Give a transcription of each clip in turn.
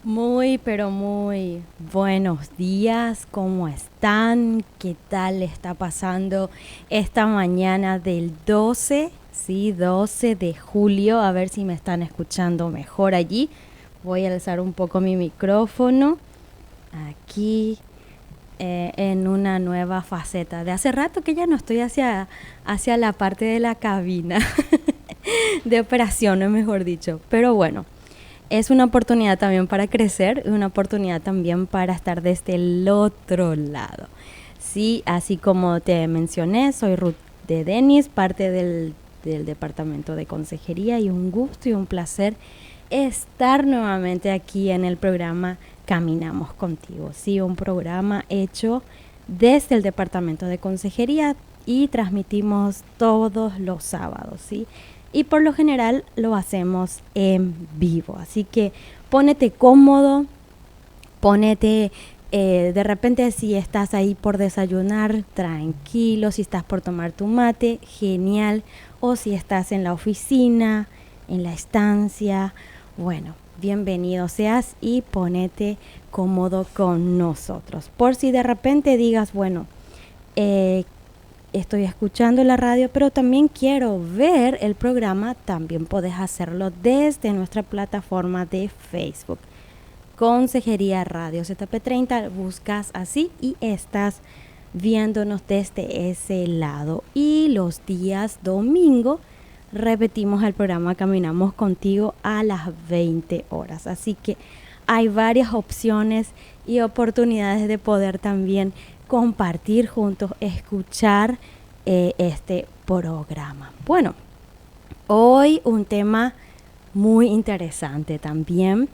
Muy, pero muy buenos días, ¿cómo están? ¿Qué tal está pasando esta mañana del 12? Sí, 12 de julio, a ver si me están escuchando mejor allí. Voy a alzar un poco mi micrófono aquí en una nueva faceta. De hace rato que ya no estoy hacia la parte de la cabina, de operaciones, mejor dicho, pero bueno. Es una oportunidad también para crecer, una oportunidad también para estar desde el otro lado. Sí, así como te mencioné, soy Ruth de Denis, parte del departamento de consejería, y un gusto y un placer estar nuevamente aquí en el programa Caminamos Contigo. Sí, un programa hecho desde el departamento de consejería y transmitimos todos los sábados, ¿sí? Y por lo general lo hacemos en vivo. Así que pónete cómodo, ponete de repente si estás ahí por desayunar, tranquilo, si estás por tomar tu mate, genial, o si estás en la oficina, en la estancia, bueno, bienvenido seas y ponete cómodo con nosotros. Por si de repente digas, bueno, estoy escuchando la radio, pero también quiero ver el programa, también puedes hacerlo desde nuestra plataforma de Facebook. Consejería Radio ZP30, buscas así y estás viéndonos desde ese lado. Y los días domingo repetimos el programa Caminamos Contigo a las 20 horas. Así que hay varias opciones y oportunidades de poder también compartir juntos, escuchar este programa. Bueno, hoy un tema muy interesante también.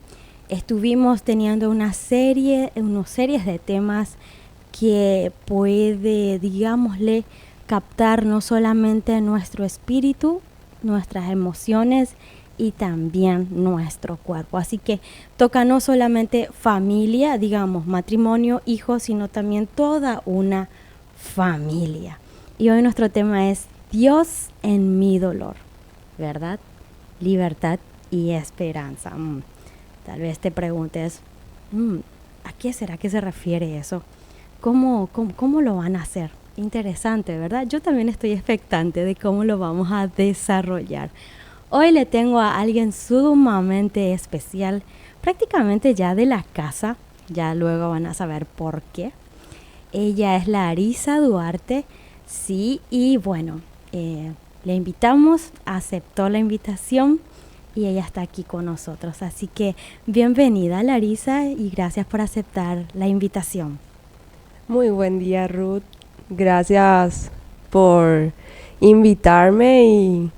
Estuvimos teniendo unas series de temas que puede, digámosle, captar no solamente nuestro espíritu, nuestras emociones y también nuestro cuerpo. Así que toca no solamente familia, digamos, matrimonio, hijos, sino también toda una familia. Y hoy nuestro tema es Dios en mi dolor, ¿verdad? Libertad y esperanza. Tal vez te preguntes, ¿a qué será que se refiere eso? ¿Cómo lo van a hacer? Interesante, ¿verdad? Yo también estoy expectante de cómo lo vamos a desarrollar. Hoy le tengo a alguien sumamente especial, prácticamente ya de la casa, ya luego van a saber por qué. Ella es Larisa Duarte, sí, y bueno, le invitamos, aceptó la invitación y ella está aquí con nosotros. Así que bienvenida, Larisa, y gracias por aceptar la invitación. Muy buen día, Ruth. Gracias por invitarme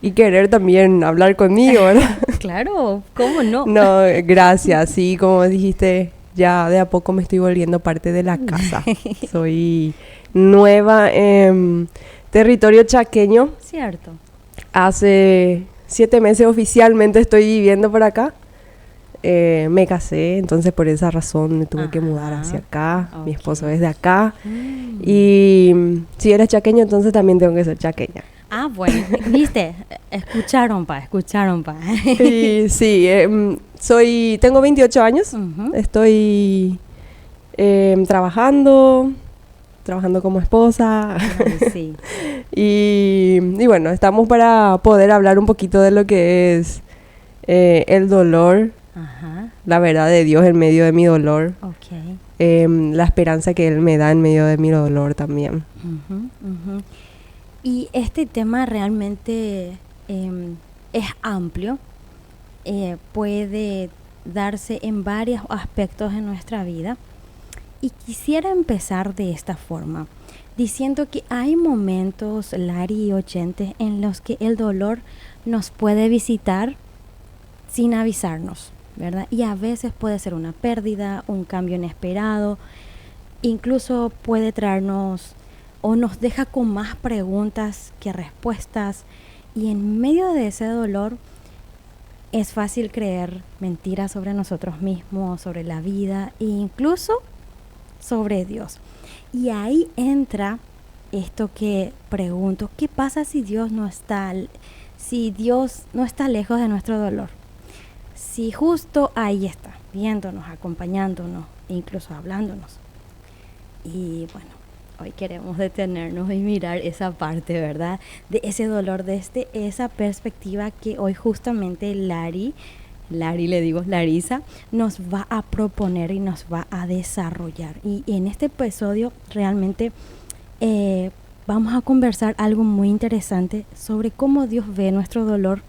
y querer también hablar conmigo, ¿verdad? Claro, ¿cómo no? No, gracias. Sí, como dijiste, ya de a poco me estoy volviendo parte de la casa. Soy nueva en territorio chaqueño. Cierto. Hace 7 meses oficialmente estoy viviendo por acá. Me casé, entonces por esa razón me tuve que mudar hacia acá. Okay. Mi esposo es de acá. Y si eres chaqueño, entonces también tengo que ser chaqueña. Ah, bueno, viste, escucharon pa. Y, sí, tengo 28 años, estoy trabajando como esposa. Sí. y bueno, estamos para poder hablar un poquito de lo que es el dolor. Ajá. La verdad de Dios en medio de mi dolor. Okay. La esperanza que Él me da en medio de mi dolor también. Y este tema realmente es amplio, puede darse en varios aspectos de nuestra vida. Y quisiera empezar de esta forma, diciendo que hay momentos, Lari y oyentes, en los que el dolor nos puede visitar sin avisarnos, ¿verdad? Y a veces puede ser una pérdida, un cambio inesperado, incluso puede traernos o nos deja con más preguntas que respuestas, y en medio de ese dolor es fácil creer mentiras sobre nosotros mismos, sobre la vida e incluso sobre Dios. Y ahí entra esto que pregunto, ¿qué pasa si Dios no está lejos de nuestro dolor? Si justo ahí está, viéndonos, acompañándonos e incluso hablándonos. Y bueno, hoy queremos detenernos y mirar esa parte, ¿verdad? De ese dolor, desde esa perspectiva que hoy justamente Larisa nos va a proponer y nos va a desarrollar. Y en este episodio realmente vamos a conversar algo muy interesante sobre cómo Dios ve nuestro dolor,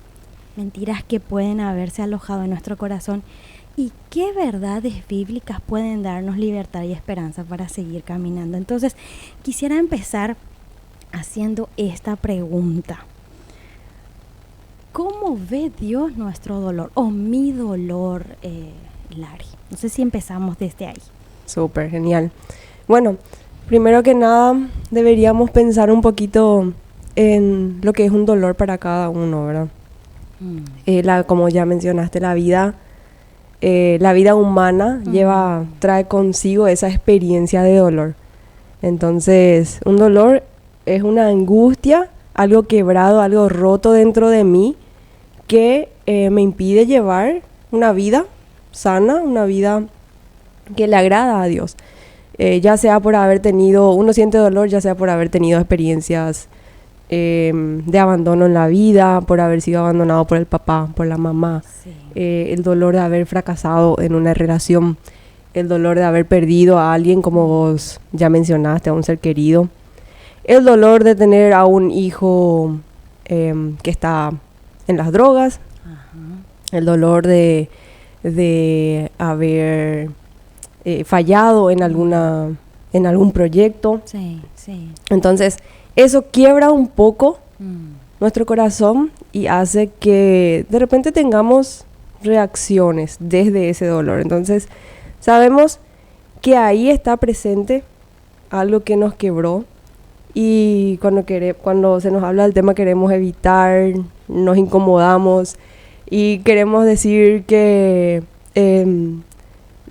mentiras que pueden haberse alojado en nuestro corazón y qué verdades bíblicas pueden darnos libertad y esperanza para seguir caminando. Entonces, quisiera empezar haciendo esta pregunta. ¿Cómo ve Dios nuestro dolor o mi dolor, Lari? No sé si empezamos desde ahí. Súper, genial. Bueno, primero que nada deberíamos pensar un poquito en lo que es un dolor para cada uno, ¿verdad? Como ya mencionaste, la vida humana trae consigo esa experiencia de dolor. Entonces, un dolor es una angustia, algo quebrado, algo roto dentro de mí que me impide llevar una vida sana, una vida que le agrada a Dios. Ya sea por uno siente dolor, ya sea por haber tenido experiencias de abandono en la vida, por haber sido abandonado por el papá, por la mamá, sí. El dolor de haber fracasado en una relación, el dolor de haber perdido a alguien, como vos ya mencionaste, a un ser querido, el dolor de tener a un hijo que está en las drogas, el dolor de haber fallado en algún proyecto. Sí, sí. Entonces, eso quiebra un poco nuestro corazón y hace que de repente tengamos reacciones desde ese dolor. Entonces, sabemos que ahí está presente algo que nos quebró y cuando se nos habla del tema queremos evitar, nos incomodamos y queremos decir que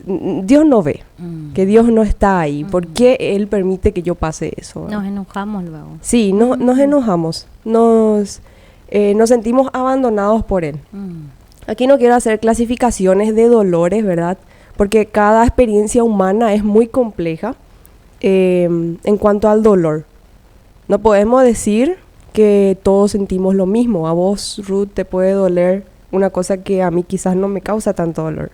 Dios no ve, que Dios no está ahí. ¿Por qué Él permite que yo pase eso? Nos enojamos luego. Sí, nos enojamos, nos sentimos abandonados por Él. Aquí no quiero hacer clasificaciones de dolores, ¿verdad? Porque cada experiencia humana es muy compleja en cuanto al dolor. No podemos decir que todos sentimos lo mismo. A vos, Ruth, te puede doler una cosa que a mí quizás no me causa tanto dolor.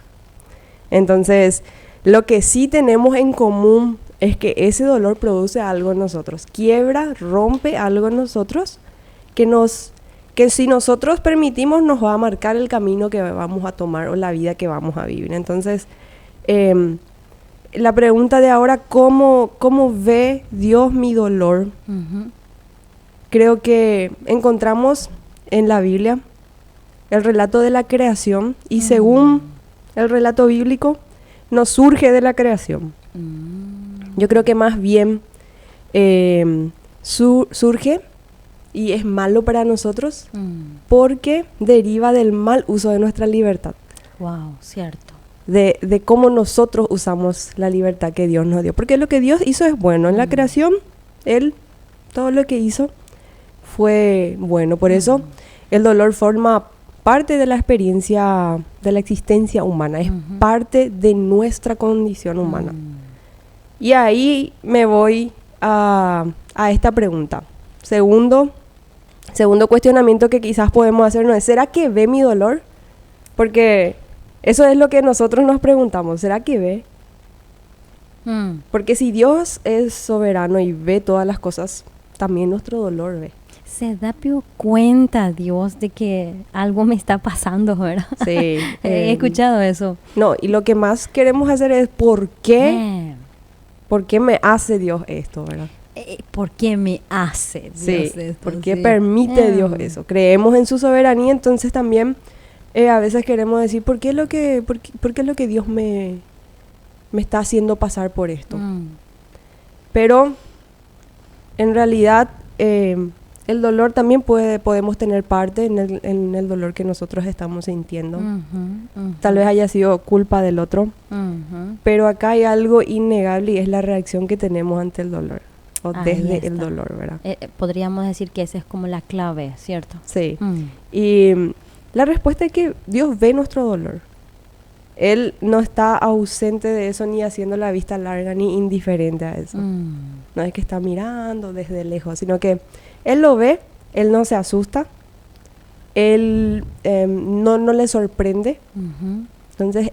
Entonces, lo que sí tenemos en común es que ese dolor produce algo en nosotros, quiebra, rompe algo en nosotros que si nosotros permitimos nos va a marcar el camino que vamos a tomar o la vida que vamos a vivir. Entonces, la pregunta de ahora, ¿cómo ve Dios mi dolor? Creo que encontramos en la Biblia el relato de la creación y según el relato bíblico no surge de la creación. Yo creo que más bien surge y es malo para nosotros porque deriva del mal uso de nuestra libertad. Wow, cierto. De cómo nosotros usamos la libertad que Dios nos dio. Porque lo que Dios hizo es bueno. En la creación, Él, todo lo que hizo fue bueno. Por eso, el dolor forma parte de la experiencia, de la existencia humana. Es parte de nuestra condición humana. Y ahí me voy a esta pregunta. Segundo cuestionamiento que quizás podemos hacernos es, ¿será que ve mi dolor? Porque eso es lo que nosotros nos preguntamos, ¿será que ve? Porque si Dios es soberano y ve todas las cosas, también nuestro dolor ve. Se da cuenta Dios de que algo me está pasando, ¿verdad? Sí. He escuchado eso. No, y lo que más queremos hacer es ¿por qué me hace Dios esto, verdad? ¿Por qué me hace Dios esto? ¿Por qué permite Dios eso? Creemos en su soberanía, entonces también a veces queremos decir ¿por qué es lo que Dios me está haciendo pasar por esto? Pero en realidad el dolor también podemos tener parte en el dolor que nosotros estamos sintiendo. Tal vez haya sido culpa del otro, pero acá hay algo innegable y es la reacción que tenemos ante el dolor, o desde el dolor, ¿verdad? Podríamos decir que esa es como la clave, ¿cierto? Sí. Y la respuesta es que Dios ve nuestro dolor. Él no está ausente de eso, ni haciendo la vista larga, ni indiferente a eso. No es que está mirando desde lejos, sino que Él lo ve, Él no se asusta, Él no le sorprende. Entonces,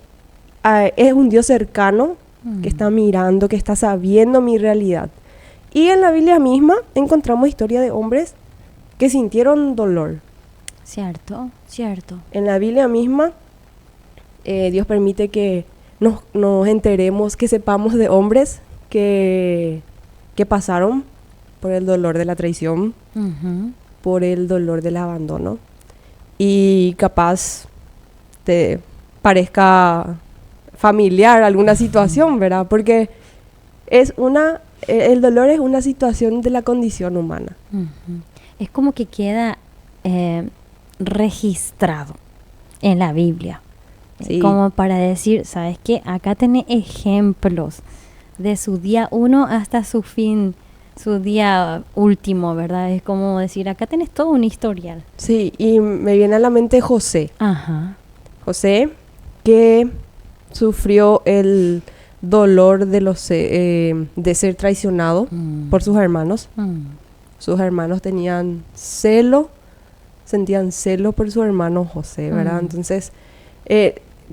es un Dios cercano que está mirando, que está sabiendo mi realidad. Y en la Biblia misma encontramos historia de hombres que sintieron dolor. Cierto, cierto. En la Biblia misma, Dios permite que nos enteremos, que sepamos de hombres que pasaron por el dolor de la traición, por el dolor del abandono. Y capaz te parezca familiar alguna situación, ¿verdad? Porque el dolor es una situación de la condición humana. Es como que queda registrado en la Biblia. Sí. Como para decir, ¿sabes qué? Acá tenés ejemplos de su día 1 hasta su fin, su día último, ¿verdad? Es como decir, acá tenés todo un historial. Sí, y me viene a la mente José. Ajá. José, que sufrió el dolor de ser traicionado por sus hermanos. Sus hermanos sentían celo por su hermano José, ¿verdad? Entonces,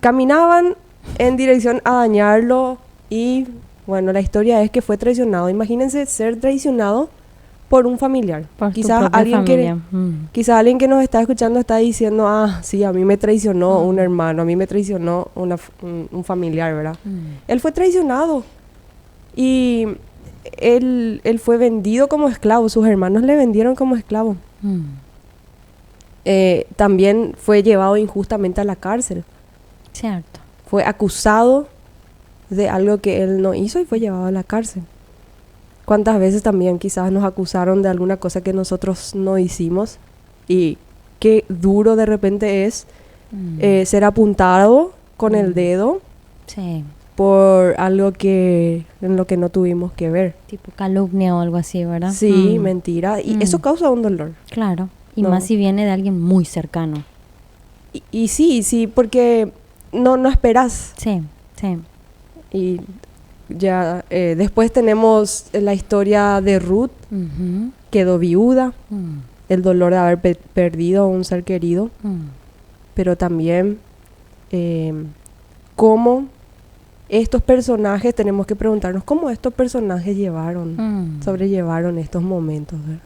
caminaban en dirección a dañarlo y, bueno, la historia es que fue traicionado. Imagínense ser traicionado por un familiar. Quizás alguien que nos está escuchando está diciendo, sí, a mí me traicionó un hermano, a mí me traicionó un familiar, ¿verdad? Él fue traicionado y él fue vendido como esclavo, sus hermanos le vendieron como esclavo. También fue llevado injustamente a la cárcel. Cierto. Fue acusado de algo que él no hizo y fue llevado a la cárcel. ¿Cuántas veces también quizás nos acusaron de alguna cosa que nosotros no hicimos? Y qué duro de repente es ser apuntado con el dedo por algo en lo que no tuvimos que ver. Tipo calumnia o algo así, ¿verdad? Sí, mentira. Y eso causa un dolor. Claro. Y más si viene de alguien muy cercano. Y sí, porque no esperas. Sí. Y ya después tenemos la historia de Ruth, quedó viuda, el dolor de haber perdido a un ser querido, pero también cómo estos personajes, tenemos que preguntarnos cómo estos personajes sobrellevaron estos momentos, ¿verdad?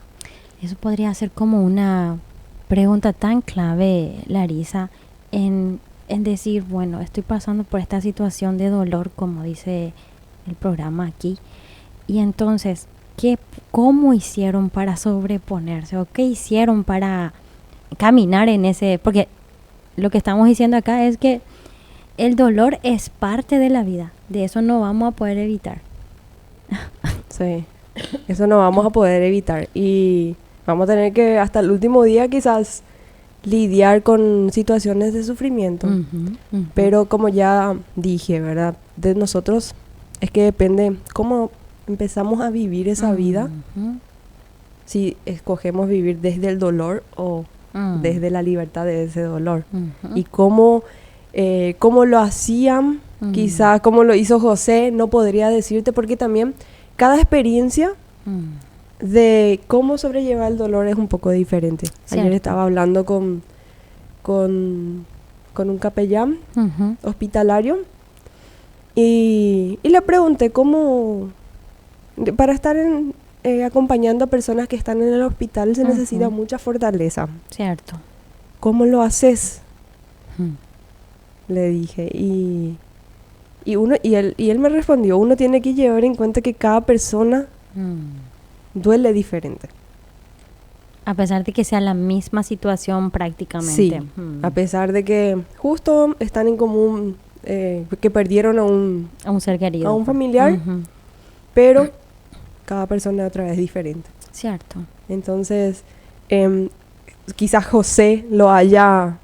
Eso podría ser como una pregunta tan clave, Larisa, en decir, bueno, estoy pasando por esta situación de dolor, como dice el programa aquí, y entonces, ¿cómo hicieron para sobreponerse? ¿O qué hicieron para caminar en ese? Porque lo que estamos diciendo acá es que el dolor es parte de la vida, de eso no vamos a poder evitar. Sí, eso no vamos a poder evitar, y vamos a tener que hasta el último día quizás lidiar con situaciones de sufrimiento. Pero como ya dije, ¿verdad? De nosotros es que depende cómo empezamos a vivir esa vida. Si escogemos vivir desde el dolor o desde la libertad de ese dolor. Y cómo lo hacían, quizás como lo hizo José, no podría decirte, porque también cada experiencia de cómo sobrellevar el dolor es un poco diferente. Cierto. Ayer estaba hablando con un capellán hospitalario y le pregunté cómo, para estar acompañando a personas que están en el hospital se necesita mucha fortaleza. Cierto. ¿Cómo lo haces? Le dije. Y él me respondió, uno tiene que llevar en cuenta que cada persona duele diferente. A pesar de que sea la misma situación prácticamente. Sí, a pesar de que justo están en común, que perdieron a un ser querido. A un familiar, pero cada persona otra vez diferente. Cierto. Entonces, quizás José lo haya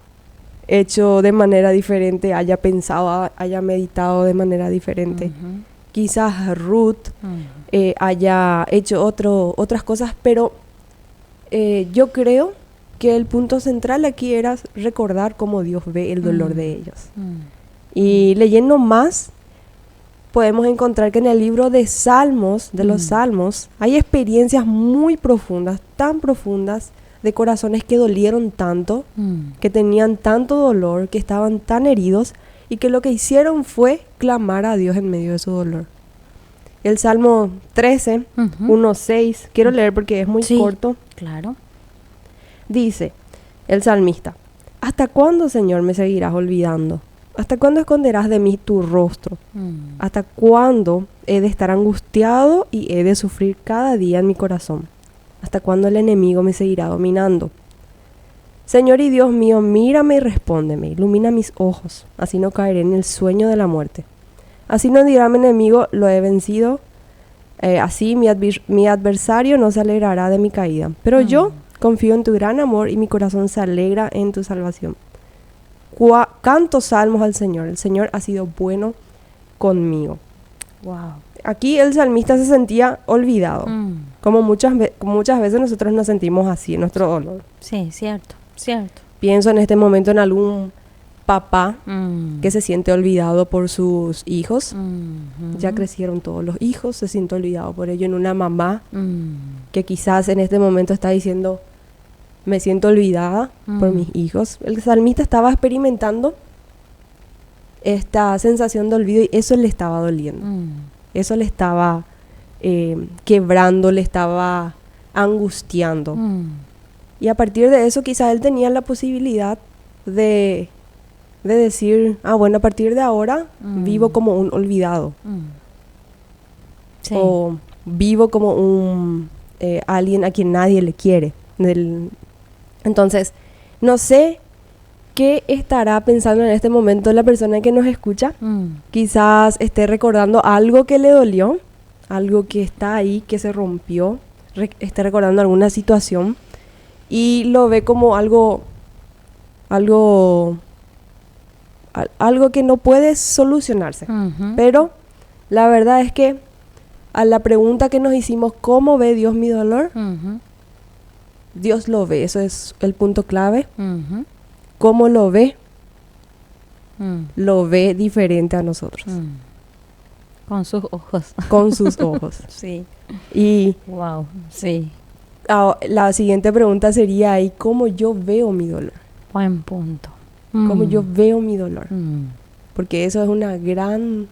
hecho de manera diferente, haya pensado, haya meditado de manera diferente. Quizás Ruth haya hecho otras cosas, pero yo creo que el punto central aquí era recordar cómo Dios ve el dolor de ellos. Y leyendo más, podemos encontrar que en el libro de Salmos, de los Salmos, hay experiencias muy profundas, tan profundas, de corazones que dolieron tanto, que tenían tanto dolor, que estaban tan heridos, y que lo que hicieron fue clamar a Dios en medio de su dolor. El Salmo 13, 1:6, quiero leer porque es muy corto. Claro. Dice el salmista: ¿hasta cuándo, Señor, me seguirás olvidando? ¿Hasta cuándo esconderás de mí tu rostro? ¿Hasta cuándo he de estar angustiado y he de sufrir cada día en mi corazón? ¿Hasta cuándo el enemigo me seguirá dominando? Señor y Dios mío, mírame y respóndeme, ilumina mis ojos, así no caeré en el sueño de la muerte. Así no dirá mi enemigo, lo he vencido, así mi adversario no se alegrará de mi caída. Pero yo confío en tu gran amor y mi corazón se alegra en tu salvación. Canto salmos al Señor, el Señor ha sido bueno conmigo. Wow. Aquí el salmista se sentía olvidado, como muchas veces nosotros nos sentimos así en nuestro dolor. Sí, cierto. Pienso en este momento en algún papá que se siente olvidado por sus hijos. Ya crecieron todos los hijos, se siente olvidado por ello. En una mamá que quizás en este momento está diciendo: me siento olvidada por mis hijos. El salmista estaba experimentando esta sensación de olvido y eso le estaba doliendo. Eso le estaba quebrando, le estaba angustiando. Y a partir de eso quizás él tenía la posibilidad de decir: bueno, a partir de ahora vivo como un olvidado. Sí. O vivo como un alguien a quien nadie le quiere. Entonces, no sé qué estará pensando en este momento la persona que nos escucha. Quizás esté recordando algo que le dolió, algo que está ahí, que se rompió, esté recordando alguna situación y lo ve como algo que no puede solucionarse. Pero la verdad es que a la pregunta que nos hicimos, ¿cómo ve Dios mi dolor? Dios lo ve, eso es el punto clave. ¿Cómo lo ve? Lo ve diferente a nosotros. Con sus ojos. Con sus ojos. Sí. Y wow, sí. La siguiente pregunta sería ahí, ¿cómo yo veo mi dolor? Buen punto. ¿Cómo yo veo mi dolor? Porque eso es una gran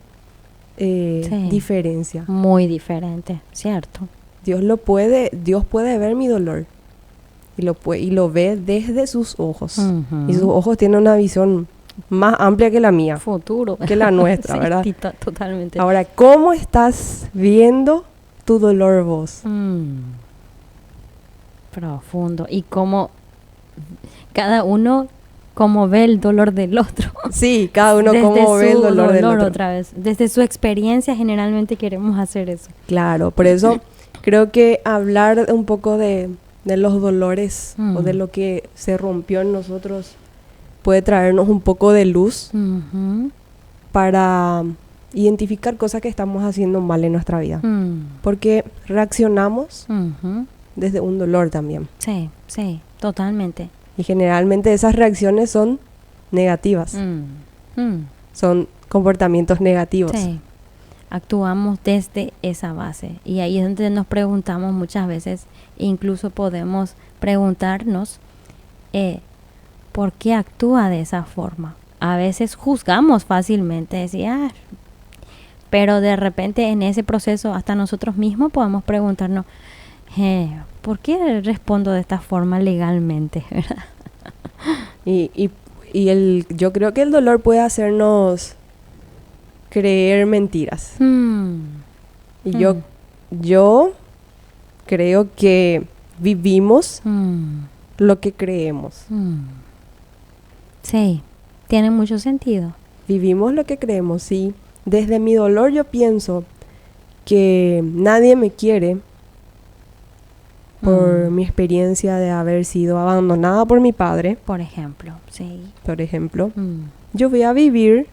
diferencia. Muy diferente, ¿cierto? Dios puede ver mi dolor. Y lo ve desde sus ojos. Y sus ojos tienen una visión más amplia que la mía. Futuro. Que la nuestra, sí, ¿verdad? Totalmente. Ahora, ¿cómo estás viendo tu dolor vos? Profundo. Y cómo cada uno cómo ve el dolor del otro. Sí, cada uno cómo ve el dolor del otro. Otra vez. Desde su experiencia generalmente queremos hacer eso. Claro, por eso creo que hablar un poco de los dolores o de lo que se rompió en nosotros puede traernos un poco de luz para identificar cosas que estamos haciendo mal en nuestra vida. Porque reaccionamos desde un dolor también. Sí, totalmente. Y generalmente esas reacciones son negativas. Son comportamientos negativos. Sí. Actuamos desde esa base. Y ahí es donde nos preguntamos muchas veces, incluso podemos preguntarnos ¿por qué actúa de esa forma? A veces juzgamos fácilmente, decir, pero de repente en ese proceso hasta nosotros mismos podemos preguntarnos, ¿por qué respondo de esta forma legalmente? Yo creo que el dolor puede hacernos creer mentiras. Y yo creo que vivimos lo que creemos. Sí, tiene mucho sentido. Vivimos lo que creemos, sí. Desde mi dolor yo pienso que nadie me quiere por mi experiencia de haber sido abandonada por mi padre. Por ejemplo, sí. Por ejemplo, yo voy a vivir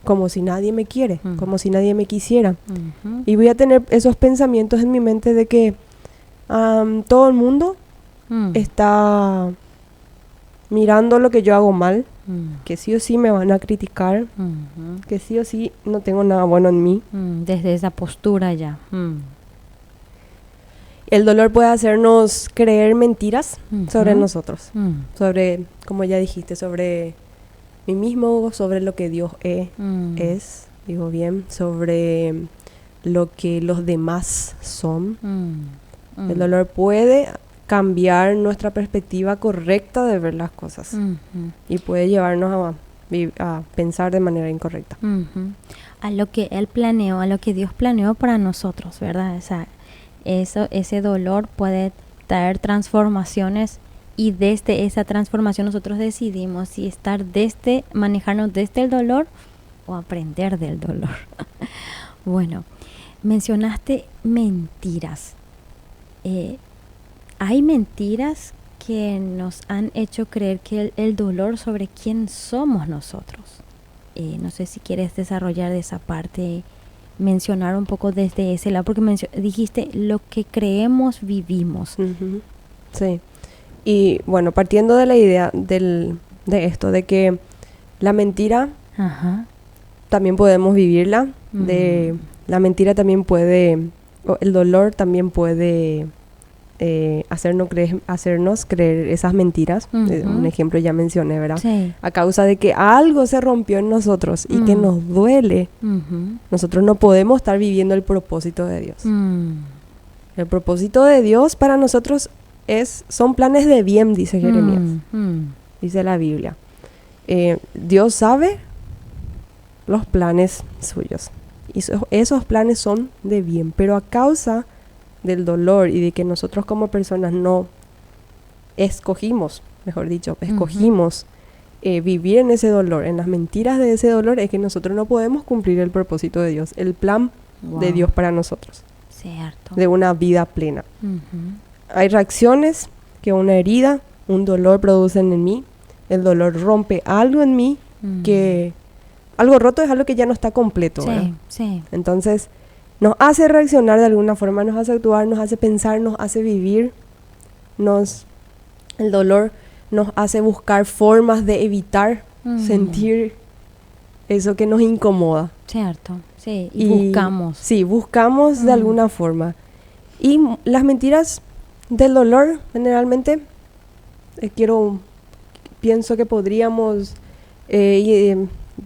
como si nadie me quiere, como si nadie me quisiera. Y voy a tener esos pensamientos en mi mente de que todo el mundo está mirando lo que yo hago mal, que sí o sí me van a criticar, que sí o sí no tengo nada bueno en mí. Desde esa postura ya. El dolor puede hacernos creer mentiras sobre nosotros, sobre, como ya dijiste, sobre mí mismo, sobre lo que Dios es, digo bien, sobre lo que los demás son. El dolor puede cambiar nuestra perspectiva correcta de ver las cosas y puede llevarnos a pensar de manera incorrecta. A lo que Él planeó, a lo que Dios planeó para nosotros, ¿verdad? O sea, ese dolor puede traer transformaciones y desde esa transformación nosotros decidimos si manejarnos desde el dolor o aprender del dolor. Bueno, mencionaste mentiras. Hay mentiras que nos han hecho creer que el dolor sobre quién somos nosotros. No sé si quieres desarrollar de esa parte, mencionar un poco desde ese lado, porque dijiste lo que creemos vivimos. Sí. Y bueno, partiendo de la idea de esto, de que la mentira también podemos vivirla, la mentira también puede, o el dolor también puede hacernos creer esas mentiras. Un ejemplo ya mencioné, ¿verdad? Sí. A causa de que algo se rompió en nosotros y que nos duele, nosotros no podemos estar viviendo el propósito de Dios. El propósito de Dios para nosotros son planes de bien, dice Jeremías, dice la Biblia. Dios sabe los planes suyos y esos planes son de bien, pero a causa del dolor y de que nosotros como personas no escogimos vivir en ese dolor, en las mentiras de ese dolor, es que nosotros no podemos cumplir el propósito de Dios, el plan de Dios para nosotros. Cierto. De una vida plena. Hay reacciones que una herida, un dolor producen en mí. El dolor rompe algo en mí que algo roto es algo que ya no está completo, ¿verdad? Sí. Entonces nos hace reaccionar de alguna forma, nos hace actuar, nos hace pensar, nos hace vivir. El dolor nos hace buscar formas de evitar sentir eso que nos incomoda. Cierto, sí, y buscamos. Sí, buscamos de alguna forma. Y las mentiras del dolor, generalmente, pienso que podríamos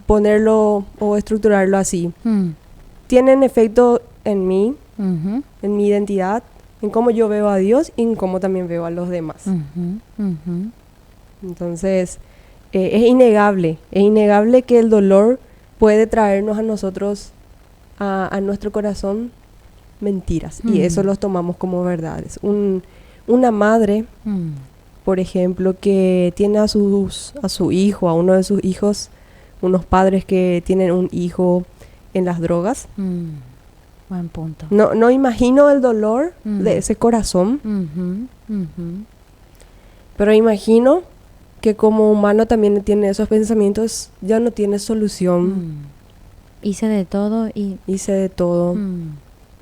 ponerlo o estructurarlo así. Tienen efecto en mí, en mi identidad, en cómo yo veo a Dios y en cómo también veo a los demás. Entonces, es innegable que el dolor puede traernos a nosotros, a nuestro corazón, mentiras. Y eso los tomamos como verdades. Una madre, por ejemplo, que tiene a su hijo, a uno de sus hijos, unos padres que tienen un hijo en las drogas. Buen punto. No imagino el dolor de ese corazón, pero imagino que como humano también tiene esos pensamientos, ya no tiene solución. Hice de todo.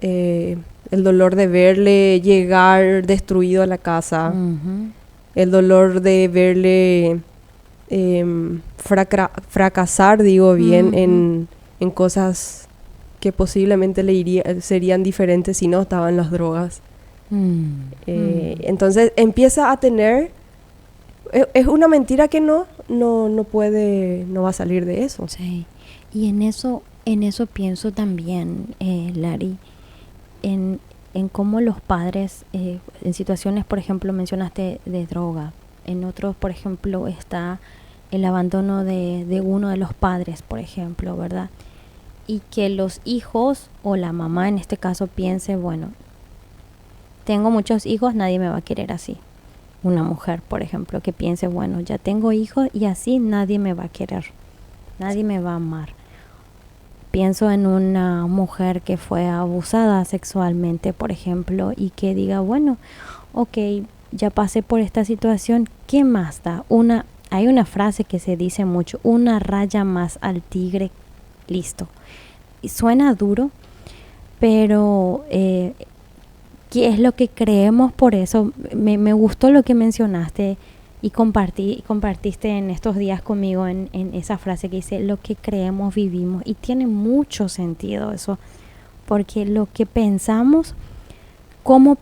El dolor de verle llegar destruido a la casa, el dolor de verle fracasar, en cosas que posiblemente serían diferentes si no estaban las drogas. Entonces empieza a tener, es una mentira que no va a salir de eso. Sí. Y en eso pienso también, Lari, en cómo los padres, en situaciones, por ejemplo, mencionaste de droga, en otros, por ejemplo, está el abandono de uno de los padres, por ejemplo, ¿verdad? Y que los hijos, o la mamá en este caso, piense, bueno, tengo muchos hijos, nadie me va a querer así. Una mujer, por ejemplo, que piense, bueno, ya tengo hijos y así nadie me va a querer, nadie me va a amar. Pienso en una mujer que fue abusada sexualmente, por ejemplo, y que diga, bueno, ok, ya pasé por esta situación, ¿qué más da? Hay una frase que se dice mucho, una raya más al tigre, listo. Y suena duro, pero ¿qué es lo que creemos por eso? Me gustó lo que mencionaste Y compartiste en estos días conmigo en esa frase que dice, lo que creemos, vivimos. Y tiene mucho sentido eso, porque lo que pensamos, cómo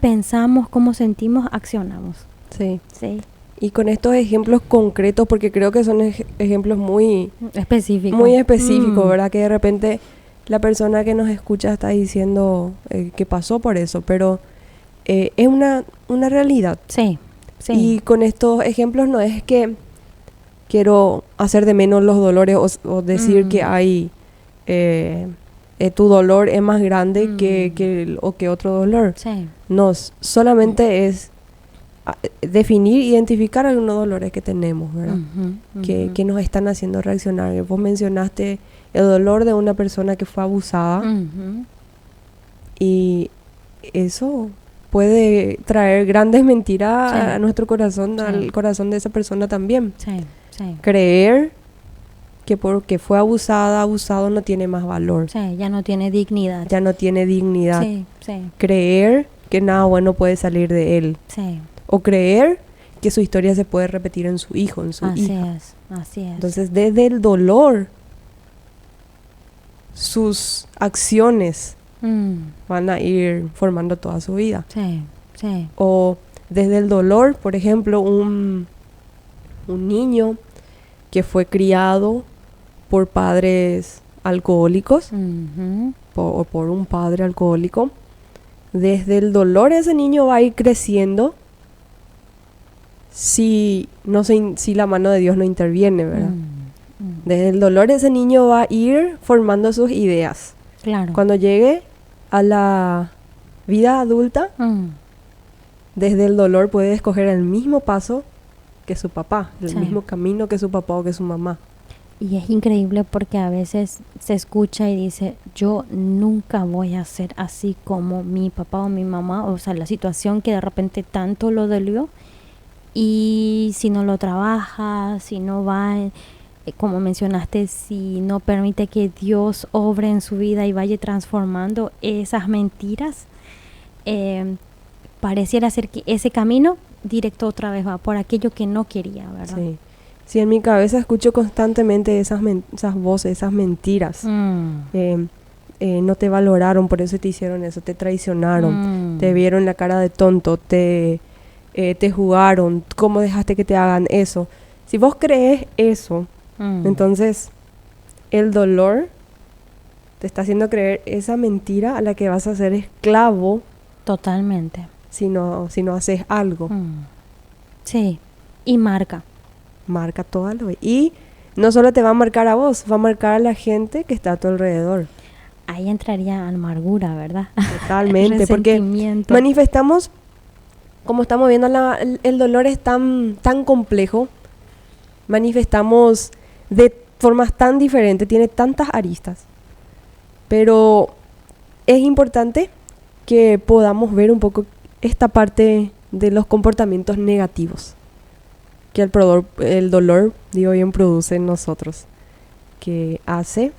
sentimos, accionamos. Sí. Y con estos ejemplos concretos, porque creo que son ejemplos muy específicos, ¿verdad? Que de repente la persona que nos escucha está diciendo que pasó por eso, pero es una realidad. Sí. Y con estos ejemplos no es que quiero hacer de menos los dolores o decir que hay tu dolor es más grande que otro dolor. Sí. No, solamente es definir, identificar algunos dolores que tenemos, ¿verdad? Que nos están haciendo reaccionar. Vos mencionaste el dolor de una persona que fue abusada y eso puede traer grandes mentiras a nuestro corazón, al corazón de esa persona también. Creer que porque fue abusado no tiene más valor. Ya no tiene dignidad. Creer que nada bueno puede salir de él. O creer que su historia se puede repetir en su hijo, en su hija. Así es. Entonces, desde el dolor, sus acciones van a ir formando toda su vida. O desde el dolor, por ejemplo, un niño que fue criado por padres alcohólicos o por un padre alcohólico, desde el dolor ese niño va a ir creciendo si la mano de Dios no interviene, ¿verdad? Desde el dolor ese niño va a ir formando sus ideas. Claro. Cuando llegue a la vida adulta, desde el dolor puede escoger el mismo paso que su papá, el mismo camino que su papá o que su mamá. Y es increíble porque a veces se escucha y dice, yo nunca voy a ser así como mi papá o mi mamá, o sea, la situación que de repente tanto lo dolió, y si no lo trabaja, si no va, como mencionaste, si no permite que Dios obre en su vida y vaya transformando esas mentiras, pareciera ser que ese camino directo otra vez va por aquello que no quería, ¿verdad? Sí, en mi cabeza escucho constantemente esas voces, esas mentiras. No te valoraron, por eso te hicieron eso, te traicionaron, te vieron la cara de tonto, te jugaron, ¿cómo dejaste que te hagan eso? Si vos crees eso, entonces el dolor te está haciendo creer esa mentira a la que vas a ser esclavo. Totalmente. Si no haces algo. Sí, y marca toda la vida. Y no solo te va a marcar a vos, va a marcar a la gente que está a tu alrededor. Ahí entraría amargura, ¿verdad? Totalmente, porque manifestamos, como estamos viendo, el dolor es tan complejo, manifestamos de formas tan diferentes, tiene tantas aristas, pero es importante que podamos ver un poco esta parte de los comportamientos negativos que el dolor, digo bien, produce en nosotros, que hace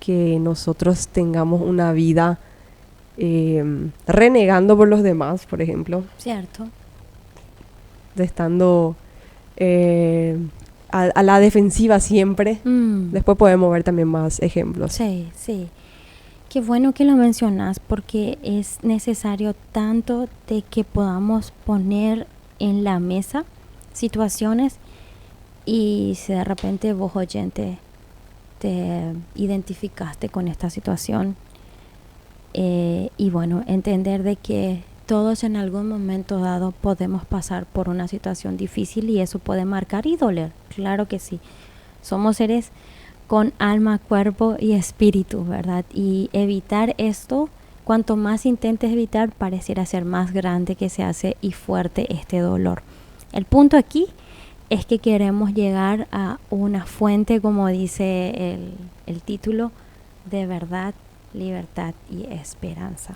que nosotros tengamos una vida renegando por los demás, por ejemplo. Cierto. Estando a la defensiva siempre. Después podemos ver también más ejemplos. Sí. Qué bueno que lo mencionas, porque es necesario tanto de que podamos poner en la mesa situaciones, y si de repente vos, oyente, te identificaste con esta situación, y bueno, entender de que todos en algún momento dado podemos pasar por una situación difícil, y eso puede marcar y doler, claro que sí. Somos seres con alma, cuerpo y espíritu, ¿verdad? Y evitar esto, cuanto más intentes evitar, pareciera ser más grande que se hace y fuerte este dolor. El punto aquí es que queremos llegar a una fuente, como dice el título, de verdad, libertad y esperanza.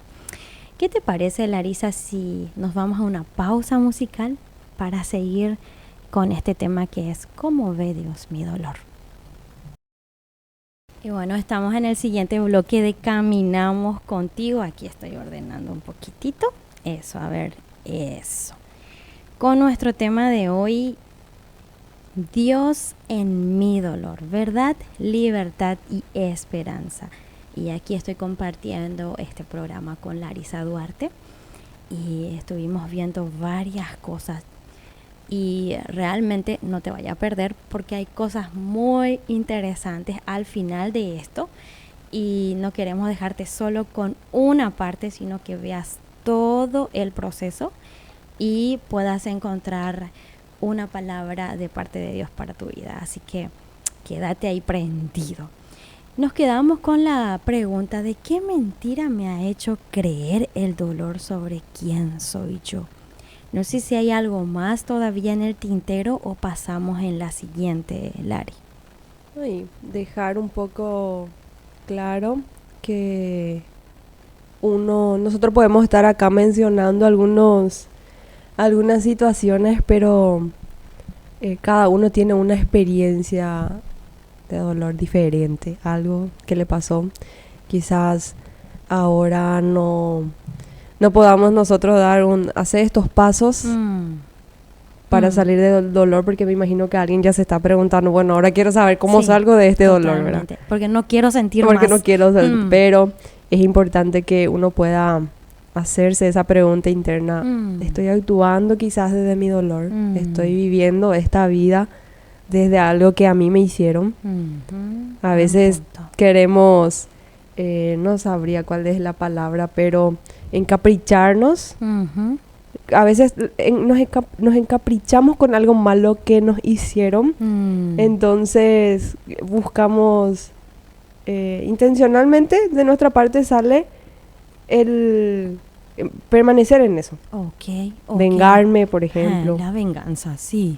¿Qué te parece, Larisa, si nos vamos a una pausa musical para seguir con este tema que es ¿cómo ve Dios mi dolor? Y bueno, estamos en el siguiente bloque de Caminamos Contigo. Aquí estoy ordenando un poquitito. Eso, a ver, eso. Con nuestro tema de hoy, Dios en mi dolor, verdad, libertad y esperanza. Y aquí estoy compartiendo este programa con Larisa Duarte y estuvimos viendo varias cosas y realmente no te vaya a perder porque hay cosas muy interesantes al final de esto y no queremos dejarte solo con una parte, sino que veas todo el proceso y puedas encontrar una palabra de parte de Dios para tu vida. Así que quédate ahí prendido. Nos quedamos con la pregunta de qué mentira me ha hecho creer el dolor sobre quién soy yo. No sé si hay algo más todavía en el tintero o pasamos en la siguiente, Lari. Dejar un poco claro que nosotros podemos estar acá mencionando algunas situaciones, pero cada uno tiene una experiencia de dolor diferente, algo que le pasó. Quizás ahora no podamos nosotros hacer estos pasos para salir del dolor, porque me imagino que alguien ya se está preguntando, bueno, ahora quiero saber cómo salgo de este dolor, ¿verdad? Porque no quiero sentir más. Porque no quiero, pero es importante que uno pueda hacerse esa pregunta interna. Estoy actuando quizás desde mi dolor. Estoy viviendo esta vida desde algo que a mí me hicieron. A veces queremos, no sabría cuál es la palabra, pero encapricharnos. A veces nos encaprichamos con algo malo que nos hicieron. Entonces buscamos intencionalmente, de nuestra parte sale el permanecer en eso. Okay. Vengarme, por ejemplo. La venganza, sí.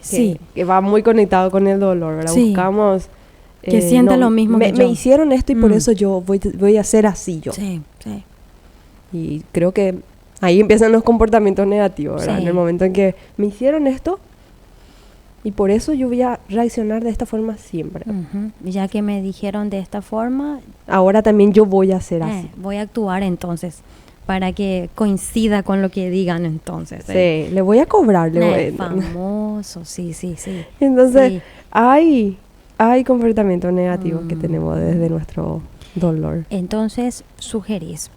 Que va muy conectado con el dolor, ¿verdad? Sí. Buscamos que sienta lo mismo que yo. Me hicieron esto y por eso yo voy a ser así yo. Sí. Y creo que ahí empiezan los comportamientos negativos, ¿verdad? En el momento en que me hicieron esto y por eso yo voy a reaccionar de esta forma siempre. Ya que me dijeron de esta forma, ahora también yo voy a hacer así. Voy a actuar entonces para que coincida con lo que digan entonces. Sí, le voy a cobrar. Famoso, sí. Entonces, hay comportamientos negativos que tenemos desde nuestro dolor. Entonces, sugerís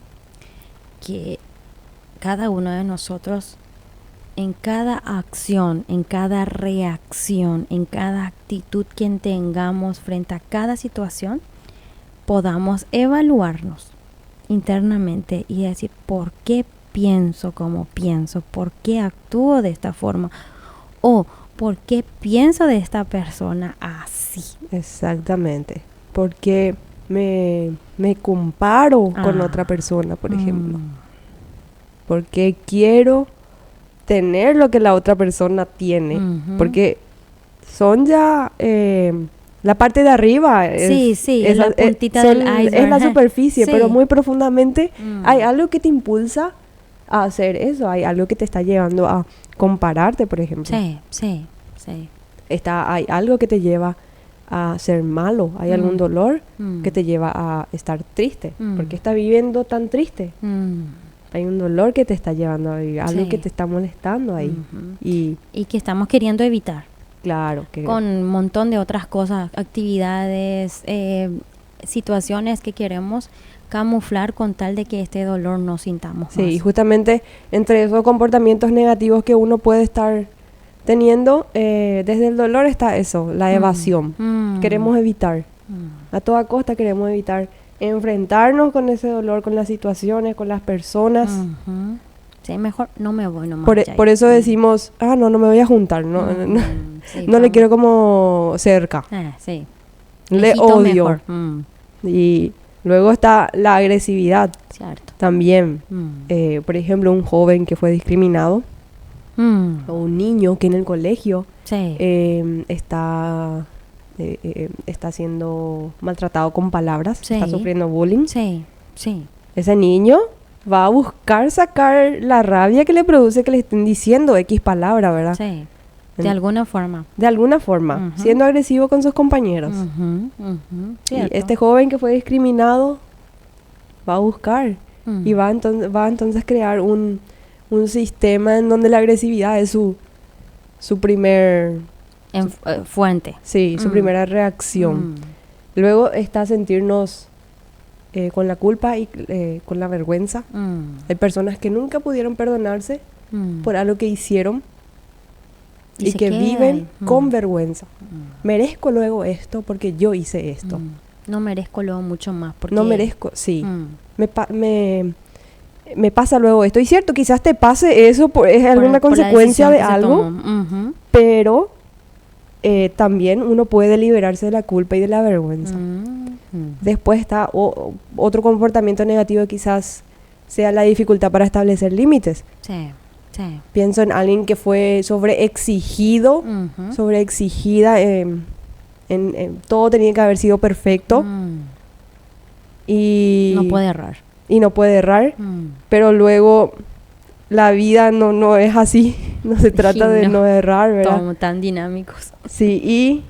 que cada uno de nosotros, en cada acción, en cada reacción, en cada actitud que tengamos frente a cada situación, podamos evaluarnos internamente y decir por qué pienso como pienso, por qué actúo de esta forma o por qué pienso de esta persona así. Exactamente, porque me comparo con otra persona, por ejemplo, porque quiero tener lo que la otra persona tiene, porque son ya la parte de arriba, es la puntita del iceberg, es la superficie, pero muy profundamente hay algo que te impulsa a hacer eso, hay algo que te está llevando a compararte, por ejemplo. Sí. Hay algo que te lleva a ser malo, hay algún dolor que te lleva a estar triste. ¿Por qué estás viviendo tan triste? Hay un dolor que te está llevando a vivir, algo que te está molestando ahí. Y que estamos queriendo evitar. Claro. Con un montón de otras cosas, actividades, situaciones que queremos camuflar con tal de que este dolor no sintamos más. Sí, justamente entre esos comportamientos negativos que uno puede estar teniendo, desde el dolor está eso, la evasión. Queremos evitar. A toda costa queremos evitar enfrentarnos con ese dolor, con las situaciones, con las personas. Sí, mejor no me voy nomás. Por eso decimos, no me voy a juntar, no le quiero como cerca. Sí. Le odio. Y luego está la agresividad. Cierto. También, por ejemplo, un joven que fue discriminado, o un niño que en el colegio está siendo maltratado con palabras, está sufriendo bullying. Sí. Ese niño va a buscar sacar la rabia que le produce que le estén diciendo X palabra, ¿verdad? Sí. De alguna forma. Siendo agresivo con sus compañeros. Y este joven que fue discriminado va a buscar y va entonces a crear un sistema en donde la agresividad es su primer Fuente. Sí, su primera reacción. Luego está sentirnos con la culpa y con la vergüenza. Hay personas que nunca pudieron perdonarse por algo que hicieron y que viven con vergüenza. Merezco luego esto porque yo hice esto. No merezco luego mucho más porque... No merezco, sí. Me pasa luego esto. Y cierto, quizás te pase eso, es alguna consecuencia de algo, pero también uno puede liberarse de la culpa y de la vergüenza. Después está otro comportamiento negativo, quizás sea la dificultad para establecer límites. Sí. Pienso en alguien que fue sobreexigida, todo tenía que haber sido perfecto y no puede errar. Pero luego la vida no es así, no se trata de no errar, ¿verdad? Como tan dinámicos. Sí, y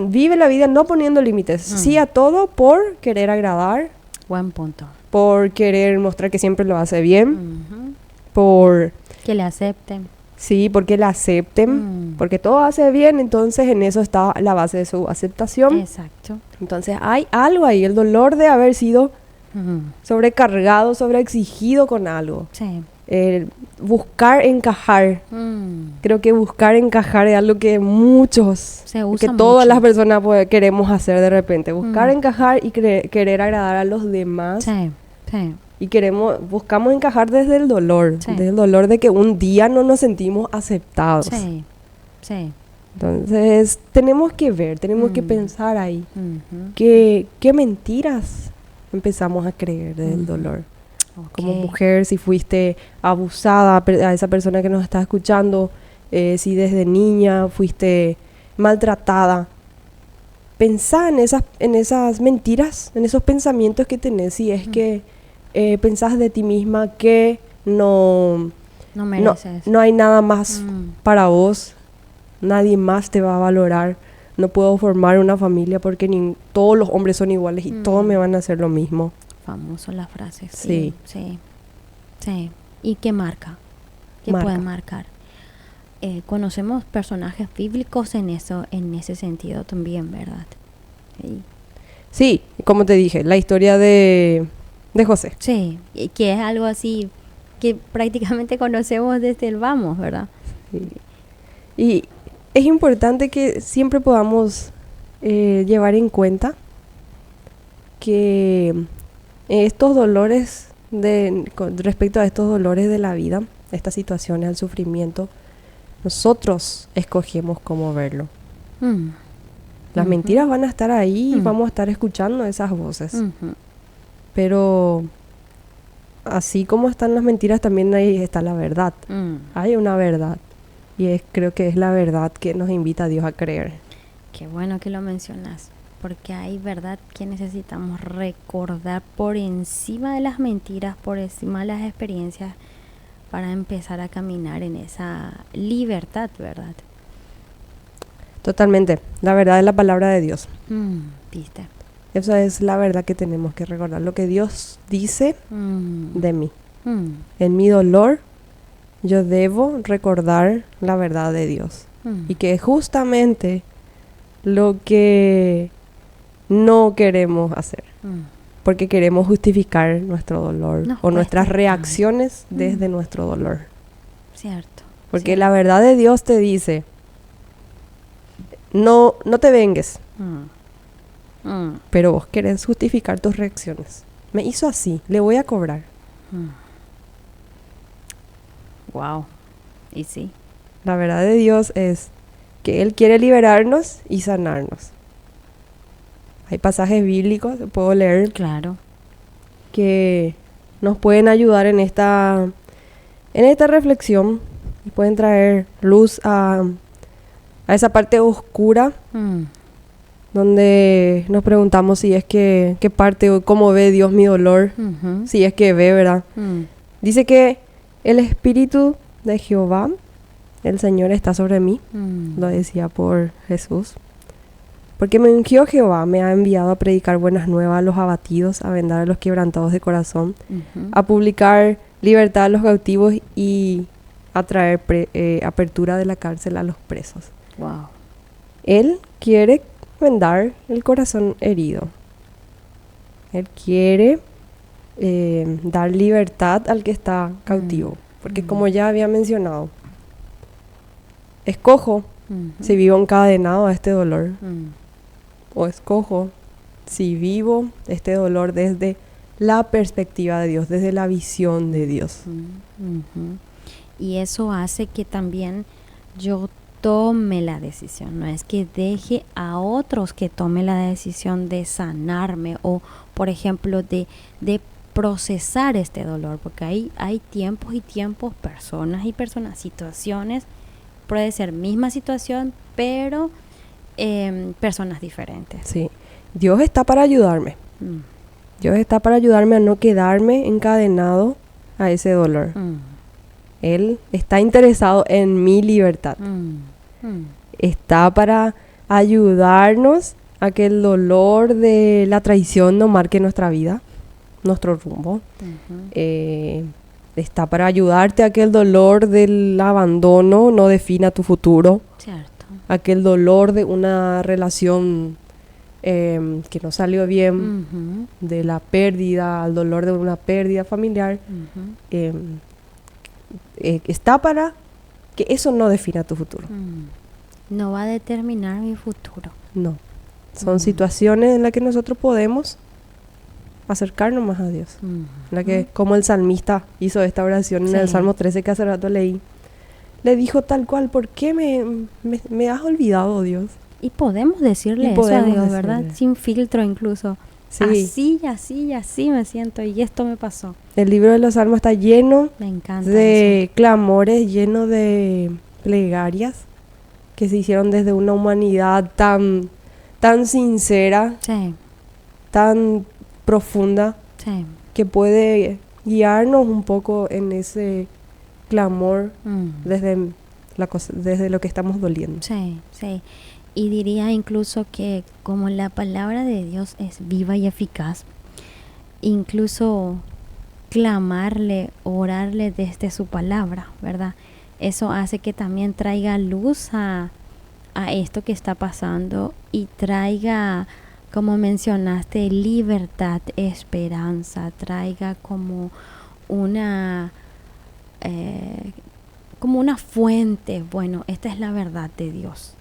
vive la vida no poniendo límites, sí a todo por querer agradar. Buen punto. Por querer mostrar que siempre lo hace bien, por... Que le acepten. Sí, porque la acepten, porque todo hace bien, entonces en eso está la base de su aceptación. Exacto. Entonces hay algo ahí, el dolor de haber sido sobrecargado, sobreexigido con algo. Sí. Buscar encajar. Creo que buscar encajar es algo que muchos, que todas las personas queremos hacer de repente. Buscar encajar y querer agradar a los demás. Sí. Y buscamos encajar desde el dolor, desde el dolor de que un día no nos sentimos aceptados. Sí. Entonces, tenemos que pensar ahí qué mentiras empezamos a creer desde el dolor. Okay. Como mujer, si fuiste abusada, a esa persona que nos está escuchando, si desde niña fuiste maltratada, pensá en esas mentiras, en esos pensamientos que tenés, si es que pensás de ti misma que no mereces. No hay nada más para vos, nadie más te va a valorar, no puedo formar una familia porque todos los hombres son iguales y todos me van a hacer lo mismo. Famoso la frase. Sí. ¿Y qué marca? ¿Qué puede marcar? Conocemos personajes bíblicos en ese sentido también, ¿verdad? Sí, como te dije, la historia de José. Sí, y que es algo así que prácticamente conocemos desde el vamos, ¿verdad? Sí. Y es importante que siempre podamos llevar en cuenta que estos dolores, respecto a estos dolores de la vida, estas situaciones, el sufrimiento, nosotros escogemos cómo verlo. Las mentiras van a estar ahí y vamos a estar escuchando esas voces. Pero así como están las mentiras, también ahí está la verdad. Hay una verdad. Y creo que es la verdad que nos invita a Dios a creer. Qué bueno que lo mencionas. Porque hay verdad que necesitamos recordar por encima de las mentiras, por encima de las experiencias, para empezar a caminar en esa libertad, ¿verdad? Totalmente. La verdad es la palabra de Dios. ¿Viste? Esa es la verdad que tenemos que recordar. Lo que Dios dice de mí. En mi dolor, yo debo recordar la verdad de Dios. Y que justamente lo que no queremos hacer. Porque queremos justificar nuestro dolor o nuestras reacciones desde nuestro dolor. Cierto. Porque la verdad de Dios te dice, no te vengues. Pero vos querés justificar tus reacciones. Me hizo así, le voy a cobrar. Wow. Y sí. La verdad de Dios es que Él quiere liberarnos y sanarnos. Hay pasajes bíblicos, puedo leer. Claro. Que nos pueden ayudar en esta reflexión y pueden traer luz a esa parte oscura donde nos preguntamos si es que qué parte o cómo ve Dios mi dolor, si es que ve, ¿verdad? Dice que el Espíritu de Jehová, el Señor, está sobre mí, lo decía por Jesús. Porque me ungió Jehová, me ha enviado a predicar buenas nuevas a los abatidos, a vendar a los quebrantados de corazón, a publicar libertad a los cautivos y a traer apertura de la cárcel a los presos. Wow. Él quiere vendar el corazón herido. Él quiere dar libertad al que está cautivo. Porque como ya había mencionado, escojo si vivo encadenado a este dolor. O escojo si vivo este dolor desde la perspectiva de Dios, desde la visión de Dios. Y eso hace que también yo tome la decisión. No es que deje a otros que tomen la decisión de sanarme o, por ejemplo, de procesar este dolor. Porque hay tiempos y tiempos, personas y personas, situaciones. Puede ser misma situación, pero personas diferentes. Sí. Dios está para ayudarme. Dios está para ayudarme a no quedarme encadenado a ese dolor. Él está interesado en mi libertad. Está para ayudarnos a que el dolor de la traición no marque nuestra vida, nuestro rumbo. Está para ayudarte a que el dolor del abandono no defina tu futuro. Cierto. A que el dolor de una relación que no salió bien, de la pérdida, al dolor de una pérdida familiar, está para que eso no defina tu futuro. No va a determinar mi futuro. No. Son situaciones en las que nosotros podemos acercarnos más a Dios. En la que, como el salmista hizo esta oración en el Salmo 13 que hace rato leí, le dijo tal cual: ¿por qué me has olvidado, Dios? Y podemos decirle eso a Dios, ¿verdad? Sin filtro incluso. Sí. Así me siento y esto me pasó. El libro de los Salmos está lleno de clamores, lleno de plegarias que se hicieron desde una humanidad tan sincera, tan profunda, que puede guiarnos un poco en ese clamor desde lo que estamos doliendo. Sí. Y diría incluso que como la palabra de Dios es viva y eficaz, incluso clamarle, orarle desde su palabra, ¿verdad? Eso hace que también traiga luz a esto que está pasando y traiga, como mencionaste, libertad, esperanza, traiga como una fuente. Bueno, esta es la verdad de Dios.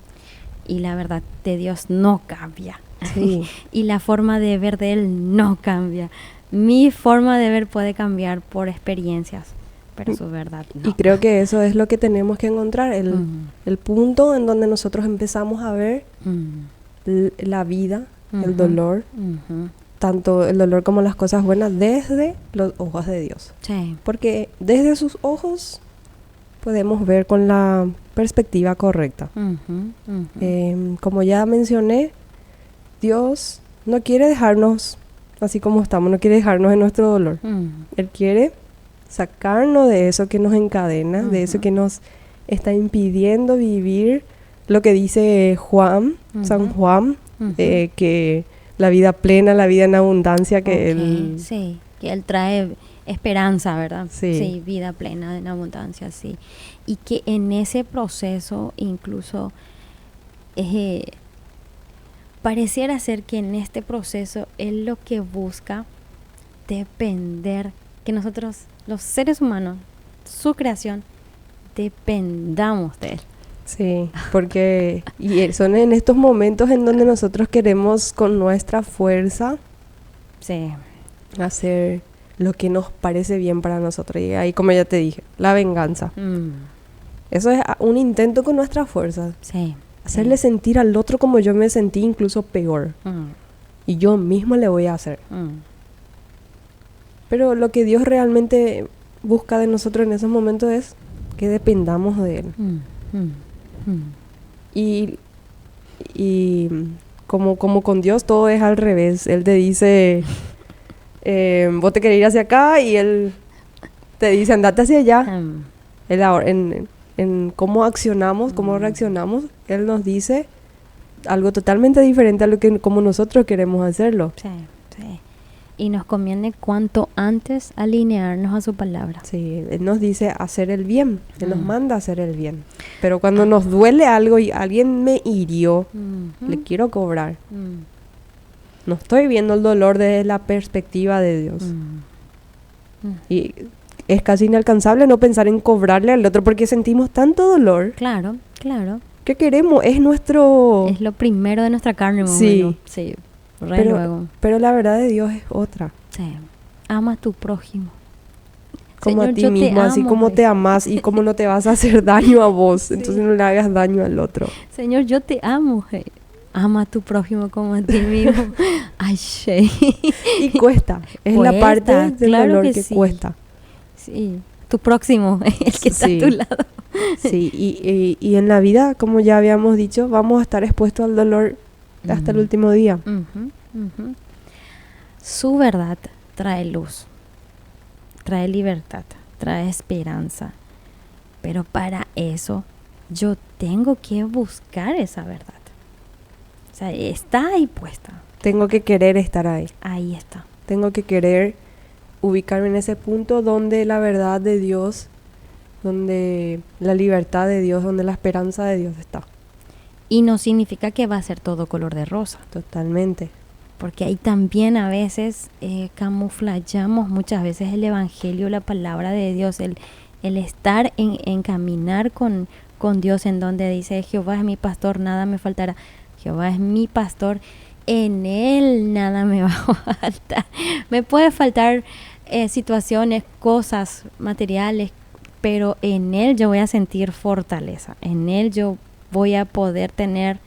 Y la verdad de Dios no cambia. Sí. Y la forma de ver de Él no cambia. Mi forma de ver puede cambiar por experiencias, pero su verdad no. Y creo que eso es lo que tenemos que encontrar, el punto en donde nosotros empezamos a ver la vida, el dolor, tanto el dolor como las cosas buenas desde los ojos de Dios. Sí. Porque desde sus ojos podemos ver con la perspectiva correcta. Como ya mencioné, Dios no quiere dejarnos así como estamos, no quiere dejarnos en nuestro dolor. Él quiere sacarnos de eso que nos encadena, de eso que nos está impidiendo vivir lo que dice San Juan, que la vida plena, la vida en abundancia que Él... Sí, que Él trae esperanza, ¿verdad? Sí, vida plena en abundancia, sí. Y que en ese proceso incluso pareciera ser que en este proceso Él lo que busca depender, que nosotros, los seres humanos, su creación, dependamos de Él. Sí, porque son en estos momentos en donde nosotros queremos con nuestra fuerza hacer lo que nos parece bien para nosotros. Y ahí, como ya te dije, la venganza. Eso es un intento con nuestra fuerza. Sí. Hacerle sentir al otro como yo me sentí, incluso peor. Y yo mismo le voy a hacer. Pero lo que Dios realmente busca de nosotros en esos momentos es que dependamos de Él. Y como con Dios todo es al revés. Él te dice, vos te querés ir hacia acá, y Él te dice, andate hacia allá. Él ahora, en cómo accionamos, cómo reaccionamos, Él nos dice algo totalmente diferente a lo que como nosotros queremos hacerlo. Sí. Y nos conviene cuanto antes alinearnos a su palabra. Sí, Él nos dice hacer el bien, Él nos manda a hacer el bien. Pero cuando nos duele algo y alguien me hirió, le quiero cobrar. No estoy viendo el dolor desde la perspectiva de Dios. Y es casi inalcanzable no pensar en cobrarle al otro porque sentimos tanto dolor. Claro, claro. ¿Qué queremos? Es nuestro... Es lo primero de nuestra carne. Sí. Sí. Pero la verdad de Dios es otra. Sí. Ama a tu prójimo. Como Señor, a ti yo mismo, te así amo, como güey. te amas y como no te vas a hacer daño a vos. Sí. Entonces no le hagas daño al otro. Señor, yo te amo. Hey. Ama a tu prójimo como a ti mismo. Ay, Shay. Y cuesta. Es la Cuesta, parte del claro dolor que que sí. cuesta. Sí. Tu próximo, el que está Sí. a tu lado. Sí, y en la vida, como ya habíamos dicho, vamos a estar expuestos al dolor hasta el último día. Su verdad trae luz, trae libertad, trae esperanza. Pero para eso yo tengo que buscar esa verdad. O sea, está ahí puesta. Tengo que querer estar ahí. Ahí está. Tengo que querer ubicarme en ese punto donde la verdad de Dios, donde la libertad de Dios, donde la esperanza de Dios está. Y no significa que va a ser todo color de rosa. Totalmente. Porque ahí también a veces camuflamos muchas veces el evangelio, la palabra de Dios, el estar en caminar con Dios, en donde dice Jehová es mi pastor, nada me faltará. Jehová es mi pastor, en Él nada me va a faltar. Me puede faltar situaciones, cosas, materiales, pero en Él yo voy a sentir fortaleza. En Él yo voy a poder tener,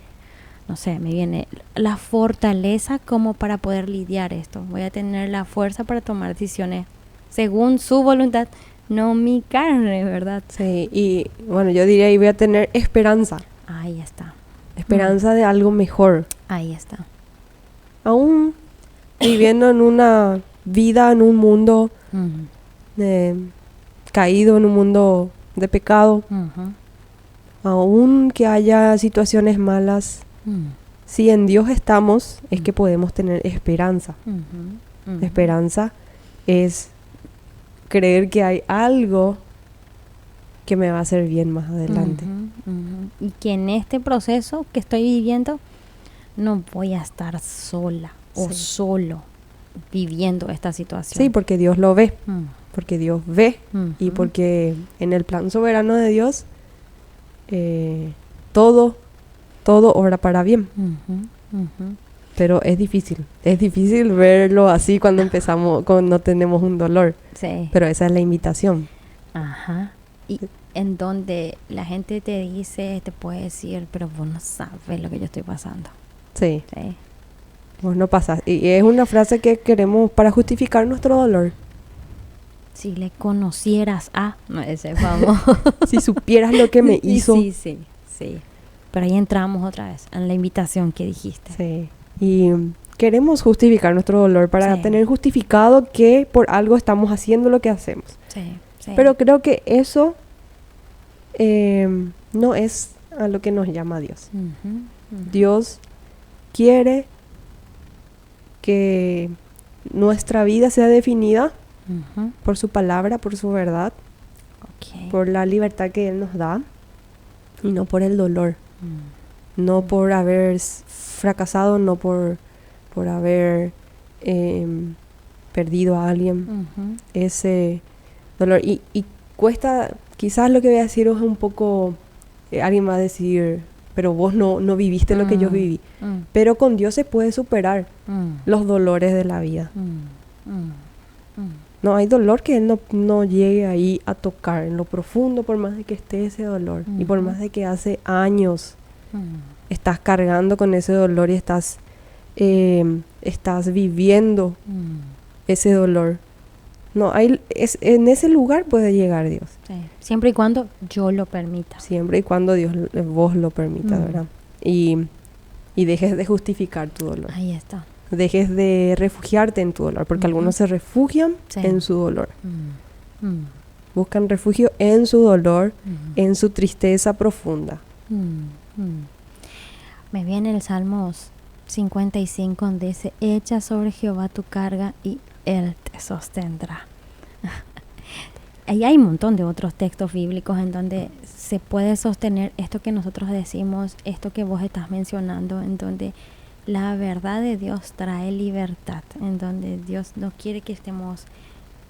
no sé, me viene la fortaleza como para poder lidiar esto. Voy a tener la fuerza para tomar decisiones según su voluntad, no mi carne, ¿verdad? Sí, y bueno, yo diría, y voy a tener esperanza. Ahí está. Esperanza de algo mejor. Ahí está. Aún viviendo en una vida, en un mundo caído, en un mundo de pecado, aún que haya situaciones malas, si en Dios estamos, es que podemos tener esperanza. Esperanza es creer que hay algo que me va a hacer bien más adelante. Y que en este proceso que estoy viviendo no voy a estar sola o solo viviendo esta situación. Sí, porque Dios lo ve, porque Dios ve y porque en el plan soberano de Dios todo obra para bien. Pero es difícil verlo así cuando empezamos, cuando tenemos un dolor. Sí. Pero esa es la invitación. Ajá. Y en donde la gente te dice, te puede decir, pero vos no sabes lo que yo estoy pasando. Sí. Sí. Vos no pasás. Y es una frase que queremos para justificar nuestro dolor. Si le conocieras a... No, ese vamos. Si supieras lo que me hizo. Sí. Pero ahí entramos otra vez en la invitación que dijiste. Sí. Y queremos justificar nuestro dolor para tener justificado que por algo estamos haciendo lo que hacemos. Sí. Pero creo que eso no es a lo que nos llama Dios. Dios quiere que nuestra vida sea definida por su palabra, por su verdad, por la libertad que Él nos da y no por el dolor. No por haber fracasado, no por haber perdido a alguien. Ese dolor. Y cuesta, quizás lo que voy a decir es un poco, alguien va a decir, pero vos no viviste lo que yo viví. Pero con Dios se puede superar los dolores de la vida. No hay dolor que Él no llegue ahí a tocar en lo profundo, por más de que esté ese dolor. Y por más de que hace años estás cargando con ese dolor y estás viviendo ese dolor. No, en ese lugar puede llegar Dios. Sí. Siempre y cuando yo lo permita. Siempre y cuando vos lo permitas, ¿verdad? Y dejes de justificar tu dolor. Ahí está. Dejes de refugiarte en tu dolor, porque algunos se refugian en su dolor. Buscan refugio en su dolor, en su tristeza profunda. Me viene el Salmos 55 dice, echa sobre Jehová tu carga y Él te sostendrá. Ahí hay un montón de otros textos bíblicos en donde se puede sostener esto que nosotros decimos, esto que vos estás mencionando, en donde la verdad de Dios trae libertad, en donde Dios no quiere que estemos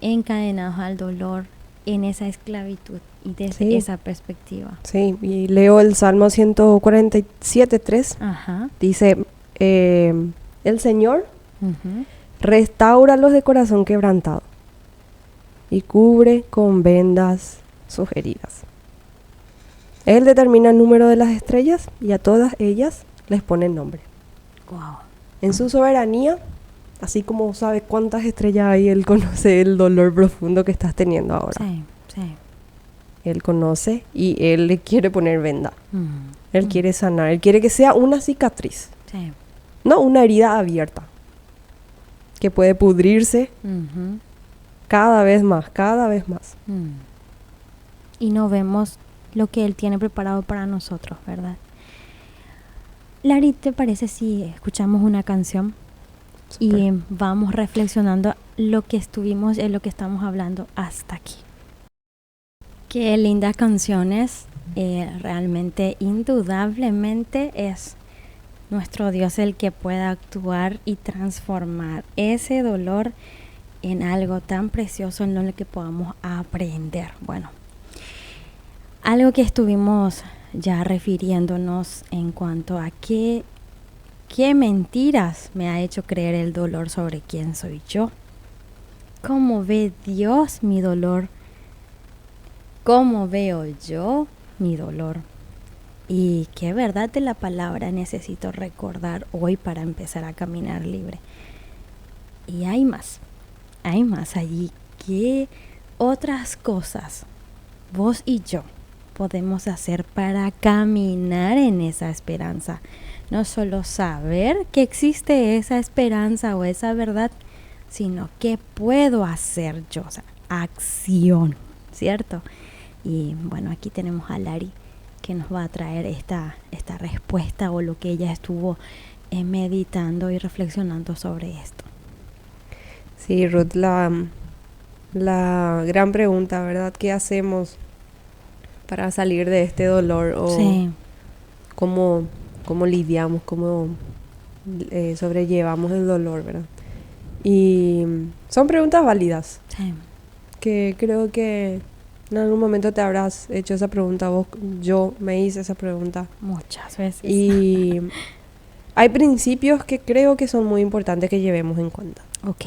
encadenados al dolor en esa esclavitud y desde esa perspectiva. Sí, y leo el Salmo 147:3. Ajá. Dice, el Señor restaura los de corazón quebrantado y cubre con vendas sus heridas. Él determina el número de las estrellas y a todas ellas les pone nombre. Wow. En su soberanía, así como sabe cuántas estrellas hay, Él conoce el dolor profundo que estás teniendo ahora. Sí, sí. Él conoce y Él le quiere poner venda. Él quiere sanar. Él quiere que sea una cicatriz. Sí. No una herida abierta. Que puede pudrirse cada vez más, cada vez más. Y no vemos lo que Él tiene preparado para nosotros, ¿verdad? Lari, ¿te parece si escuchamos una canción? Super. Y vamos reflexionando lo que estamos hablando hasta aquí. Qué lindas canciones. Realmente, indudablemente es nuestro Dios el que puede actuar y transformar ese dolor en algo tan precioso en lo que podamos aprender. Bueno, algo que estuvimos ya refiriéndonos en cuanto a qué mentiras me ha hecho creer el dolor sobre quién soy yo. ¿Cómo ve Dios mi dolor? ¿Cómo veo yo mi dolor? ¿Y qué verdad de la palabra necesito recordar hoy para empezar a caminar libre? Y hay más allí. ¿Qué otras cosas vos y yo podemos hacer para caminar en esa esperanza? No solo saber que existe esa esperanza o esa verdad, sino qué puedo hacer yo, o sea, acción, ¿cierto? Y bueno, aquí tenemos a Lari que nos va a traer esta respuesta o lo que ella estuvo meditando y reflexionando sobre esto. Sí, Ruth, la gran pregunta, ¿verdad? ¿Qué hacemos para salir de este dolor? O sí. ¿Cómo lidiamos, cómo sobrellevamos el dolor, ¿verdad? Y son preguntas válidas. Sí. Que creo que en algún momento te habrás hecho esa pregunta vos. Yo me hice esa pregunta muchas veces. Y hay principios que creo que son muy importantes que llevemos en cuenta. Ok.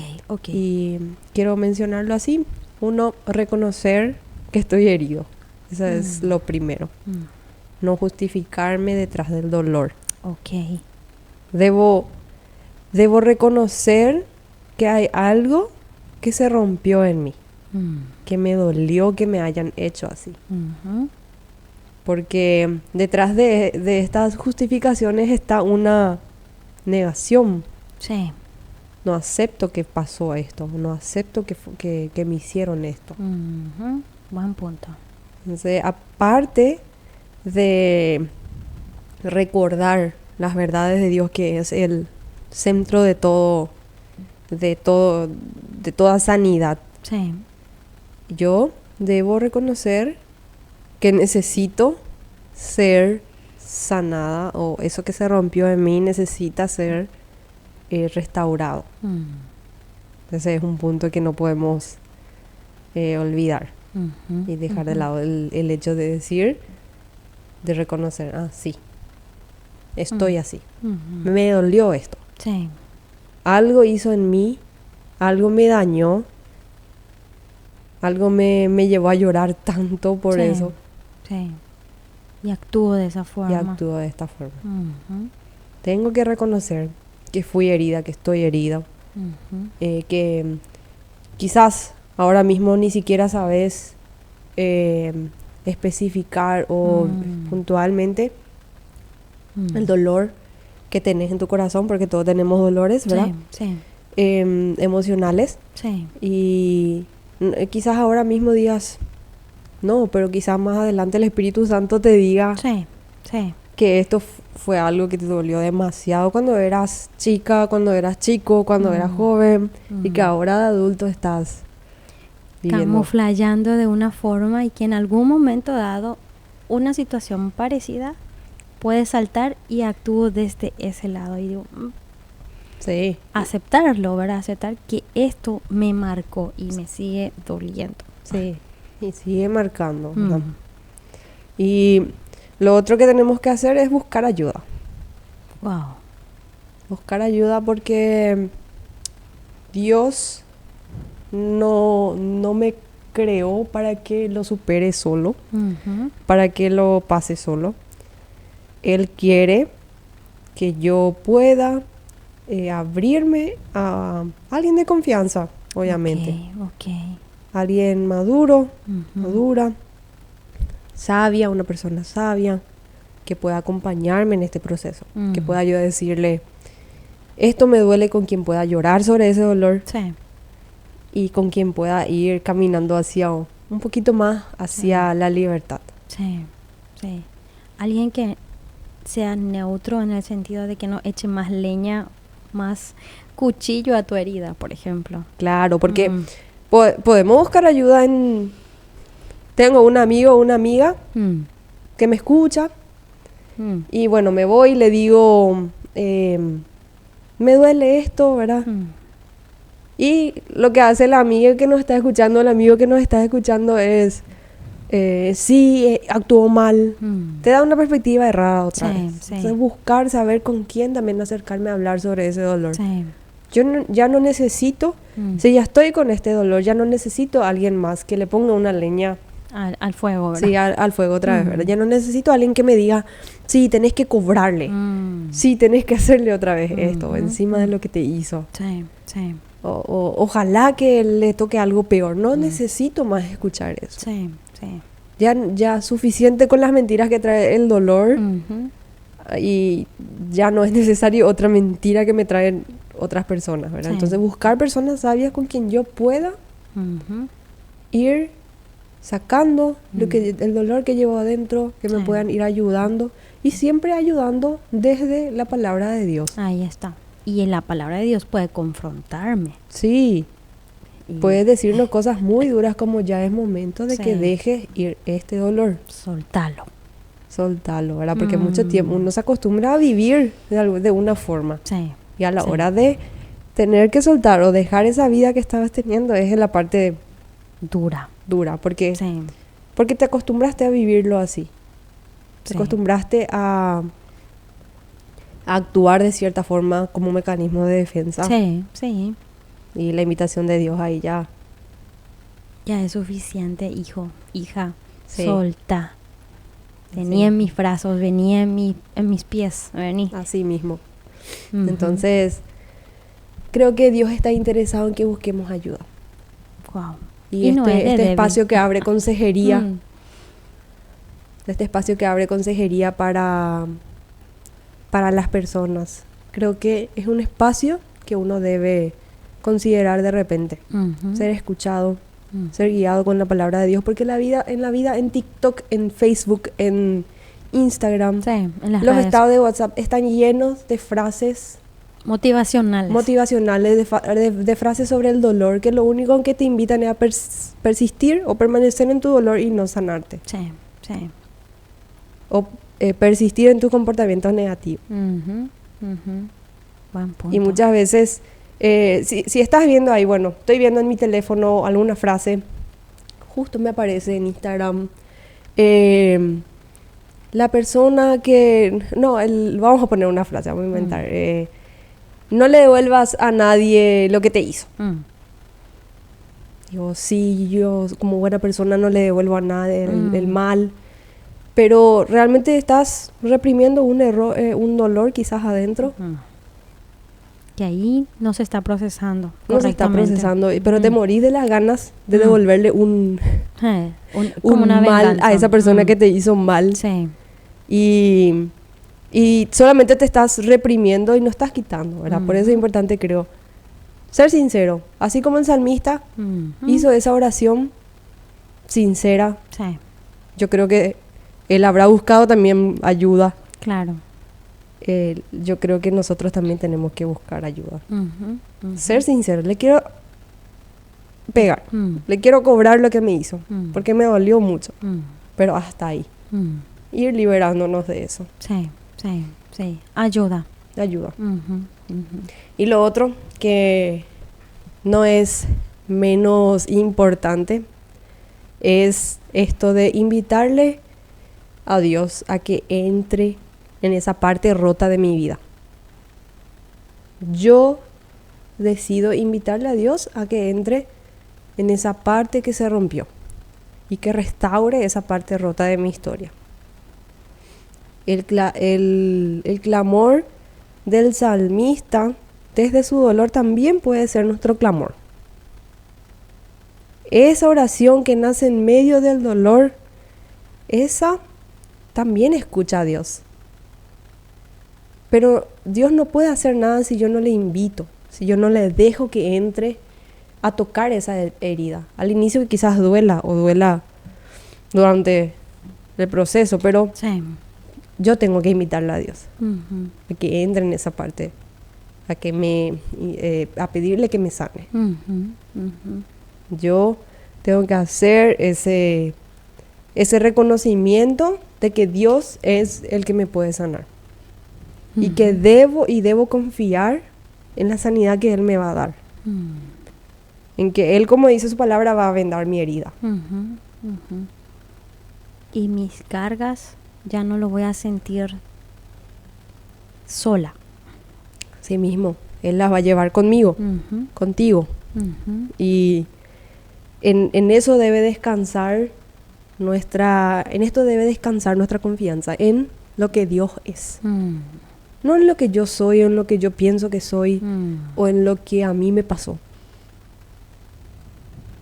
Y quiero mencionarlo así. Uno, reconocer que estoy herido. Eso es lo primero. No justificarme detrás del dolor. Ok. Debo reconocer que hay algo que se rompió en mí. Que me dolió que me hayan hecho así. Porque detrás de estas justificaciones está una negación. Sí. No acepto que pasó esto. No acepto que me hicieron esto. Buen punto. Entonces, aparte de recordar las verdades de Dios, que es el centro de toda sanidad. Sí. Yo debo reconocer que necesito ser sanada, o eso que se rompió en mí necesita ser restaurado. Ese es un punto que no podemos olvidar y dejar de lado el hecho de decir, de reconocer, sí, estoy así. Me dolió esto. Sí. Algo hizo en mí, algo me dañó, algo me llevó a llorar tanto por eso. Sí. Y actúo de esa forma. Tengo que reconocer que fui herida, que estoy herida. Que quizás ahora mismo ni siquiera sabes especificar o puntualmente el dolor que tenés en tu corazón, porque todos tenemos dolores, ¿verdad? Sí. Emocionales. Sí. Y quizás ahora mismo digas, no, pero quizás más adelante el Espíritu Santo te diga, sí. que esto fue algo que te dolió demasiado cuando eras chica, cuando eras chico, cuando eras joven, y que ahora de adulto estás viviendo. Camuflayando de una forma y que en algún momento dado una situación parecida puede saltar y actúo desde ese lado y digo, sí, aceptarlo, ¿verdad? Aceptar que esto me marcó y me sigue doliendo. Sí, y sigue marcando, ¿no? Y lo otro que tenemos que hacer es buscar ayuda. Wow. Buscar ayuda porque Dios no me creó para que lo supere solo, para que lo pase solo. Él quiere que yo pueda abrirme a alguien de confianza, obviamente. Okay. Alguien maduro, madura, sabia, una persona sabia, que pueda acompañarme en este proceso. Que pueda yo decirle, esto me duele, con quien pueda llorar sobre ese dolor. Sí. Y con quien pueda ir caminando hacia un poquito más hacia la libertad. Sí. Alguien que sea neutro en el sentido de que no eche más leña, más cuchillo a tu herida, por ejemplo. Claro, porque podemos buscar ayuda en... Tengo un amigo o una amiga que me escucha y bueno, me voy y le digo, me duele esto, ¿verdad? Y lo que hace la amiga que nos está escuchando, el amigo que nos está escuchando es, sí, actuó mal. Te da una perspectiva errada otra vez. Entonces buscar, saber con quién también acercarme a hablar sobre ese dolor. Yo ya no necesito, si ya estoy con este dolor, ya no necesito a alguien más que le ponga una leña al fuego, ¿verdad? Sí, al fuego otra vez, ¿verdad? Ya no necesito a alguien que me diga, sí, tenés que cobrarle, sí, tenés que hacerle otra vez esto, encima de lo que te hizo. Sí. Ojalá que le toque algo peor. No necesito más escuchar eso. Sí. Ya suficiente con las mentiras que trae el dolor y ya no es necesario otra mentira que me traen otras personas, ¿verdad? Entonces buscar personas sabias con quien yo pueda ir sacando el dolor que llevo adentro, que me puedan ir ayudando y siempre ayudando desde la palabra de Dios. Ahí está. Y en la palabra de Dios puede confrontarme. Sí. Puede decirnos cosas muy duras como ya es momento de que dejes ir este dolor. Soltalo, ¿verdad? Porque mucho tiempo uno se acostumbra a vivir de una forma. Sí. Y a la hora de tener que soltar o dejar esa vida que estabas teniendo es en la parte dura. Porque te acostumbraste a vivirlo así. Te acostumbraste a actuar de cierta forma como mecanismo de defensa. Sí. Y la invitación de Dios ahí ya es suficiente, hijo, hija. Solta. Vení en mis brazos, vení en mis pies, vení. Así mismo. Entonces, creo que Dios está interesado en que busquemos ayuda. Wow. Y este espacio que abre consejería, para las personas, creo que es un espacio que uno debe considerar de repente, ser escuchado, ser guiado con la palabra de Dios, porque en la vida en TikTok, en Facebook, en Instagram, en los redes. Estados de WhatsApp están llenos de frases motivacionales, de frases sobre el dolor, que lo único que te invitan es a persistir o permanecer en tu dolor y no sanarte. O persistir en tus comportamientos negativos. Buen punto. Y muchas veces, si estás viendo ahí, bueno, estoy viendo en mi teléfono alguna frase, justo me aparece en Instagram, la persona que... vamos a poner una frase, vamos a inventar. No le devuelvas a nadie lo que te hizo. Digo, sí, yo como buena persona no le devuelvo a nadie el mal, pero realmente estás reprimiendo un error, un dolor quizás adentro. Que ahí no se está procesando. No se está procesando, pero te morís de las ganas de devolverle un mal a esa persona que te hizo mal. Y solamente te estás reprimiendo y no estás quitando, ¿verdad? Por eso es importante, creo, ser sincero. Así como el salmista hizo esa oración sincera, yo creo que él habrá buscado también ayuda Claro. Yo creo que nosotros también tenemos que buscar ayuda. Ujú. Ser sincero, le quiero pegar, le quiero cobrar lo que me hizo, porque me dolió mucho, pero hasta ahí. Ir liberándonos de eso. Sí, sí, sí. Ayuda. Ayuda. Ujú. Y lo otro que no es menos importante es esto de invitarle a Dios a que entre en esa parte rota de mi vida. Yo decido invitarle a Dios a que entre en esa parte que se rompió y que restaure esa parte rota de mi historia. El clamor del salmista desde su dolor también puede ser nuestro clamor. Esa oración que nace en medio del dolor, esa también escucha a Dios. Pero Dios no puede hacer nada si yo no le invito, si yo no le dejo que entre a tocar esa herida. Al inicio quizás duela o duela durante el proceso, pero Sí. yo tengo que invitarle a Dios Ujú. a que entre en esa parte, a pedirle que me sane. Ujú. Ujú. Yo tengo que hacer ese reconocimiento de que Dios es el que me puede sanar. Y que debo confiar en la sanidad que Él me va a dar. En que Él, como dice su palabra, va a vendar mi herida. Ujú. Ujú. Y mis cargas ya no lo voy a sentir sola. Así mismo, Él las va a llevar conmigo, Ujú. contigo. Ujú. Y en eso debe descansar nuestra confianza, en lo que Dios es. No en lo que yo soy, o en lo que yo pienso que soy, o en lo que a mí me pasó.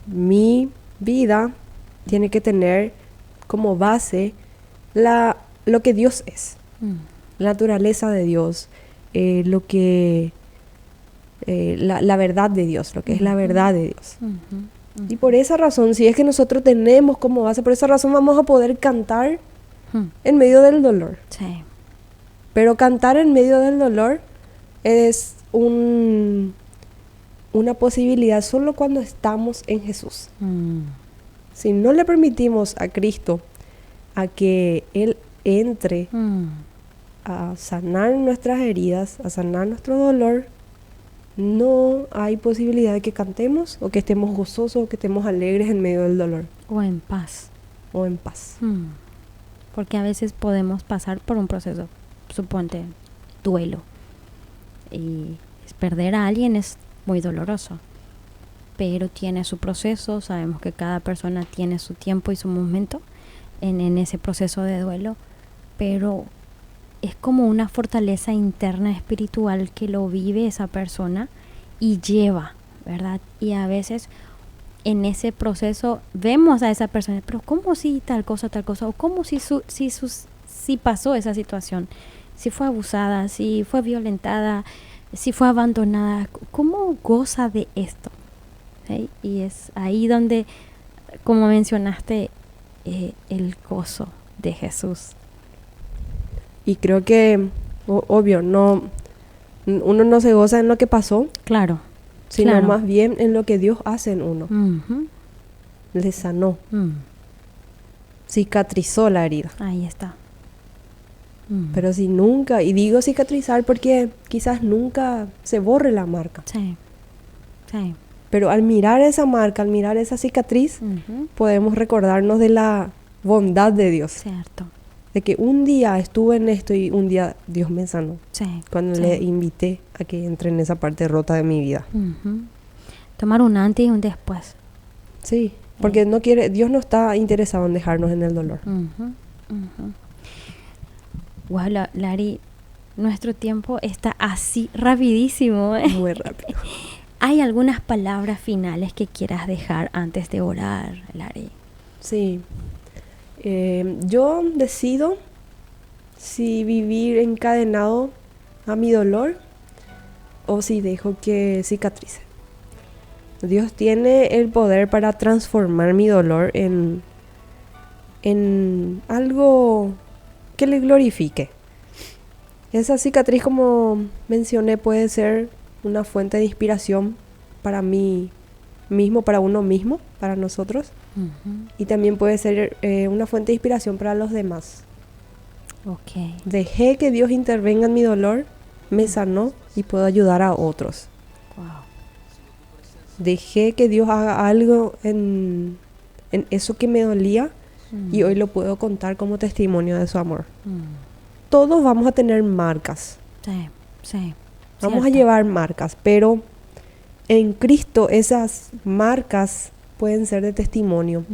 Mi vida tiene que tener como base lo que Dios es, la naturaleza de Dios, la verdad de Dios, lo que es la verdad de Dios. Y por esa razón, si es que nosotros tenemos como base, por esa razón vamos a poder cantar en medio del dolor. Sí. Pero cantar en medio del dolor es una posibilidad solo cuando estamos en Jesús. Si no le permitimos a Cristo a que Él entre a sanar nuestras heridas, a sanar nuestro dolor, no hay posibilidad de que cantemos o que estemos gozosos o que estemos alegres en medio del dolor. O en paz. O en paz. Porque a veces podemos pasar por un proceso, suponte, duelo. Y perder a alguien es muy doloroso. Pero tiene su proceso, sabemos que cada persona tiene su tiempo y su momento en ese proceso de duelo. Pero es como una fortaleza interna espiritual que lo vive esa persona y lleva, ¿verdad? Y a veces en ese proceso vemos a esa persona, pero ¿cómo si tal cosa, o cómo si pasó esa situación? Si fue abusada, si fue violentada, si fue abandonada, ¿cómo goza de esto? ¿Sí? Y es ahí donde, como mencionaste, el gozo de Jesús. Y creo que, obvio, uno no se goza en lo que pasó, Claro. sino claro. más bien en lo que Dios hace en uno. Uh-huh. Le sanó, cicatrizó la herida. Ahí está. Pero si nunca, y digo cicatrizar porque quizás nunca se borre la marca. Sí, sí. Pero al mirar esa marca, al mirar esa cicatriz, podemos recordarnos de la bondad de Dios. Cierto. De que un día estuve en esto y un día Dios me sanó. Sí. Cuando sí. le invité a que entre en esa parte rota de mi vida. Tomar un antes y un después. Sí, porque Dios no está interesado en dejarnos en el dolor. Wow, Lari, nuestro tiempo está así rapidísimo. Muy rápido. ¿Hay algunas palabras finales que quieras dejar antes de orar, Lari? Sí. Yo decido si vivir encadenado a mi dolor o si dejo que cicatrice. Dios tiene el poder para transformar mi dolor en algo que le glorifique. Esa cicatriz, como mencioné, puede ser una fuente de inspiración para mí mismo, para uno mismo, para nosotros. Y también puede ser una fuente de inspiración para los demás. Okay. Dejé que Dios intervenga en mi dolor, me sanó y puedo ayudar a otros. Wow. Dejé que Dios haga algo en eso que me dolía y hoy lo puedo contar como testimonio de su amor. Todos vamos a tener marcas. Sí. Vamos a llevar marcas, pero en Cristo esas marcas pueden ser de testimonio.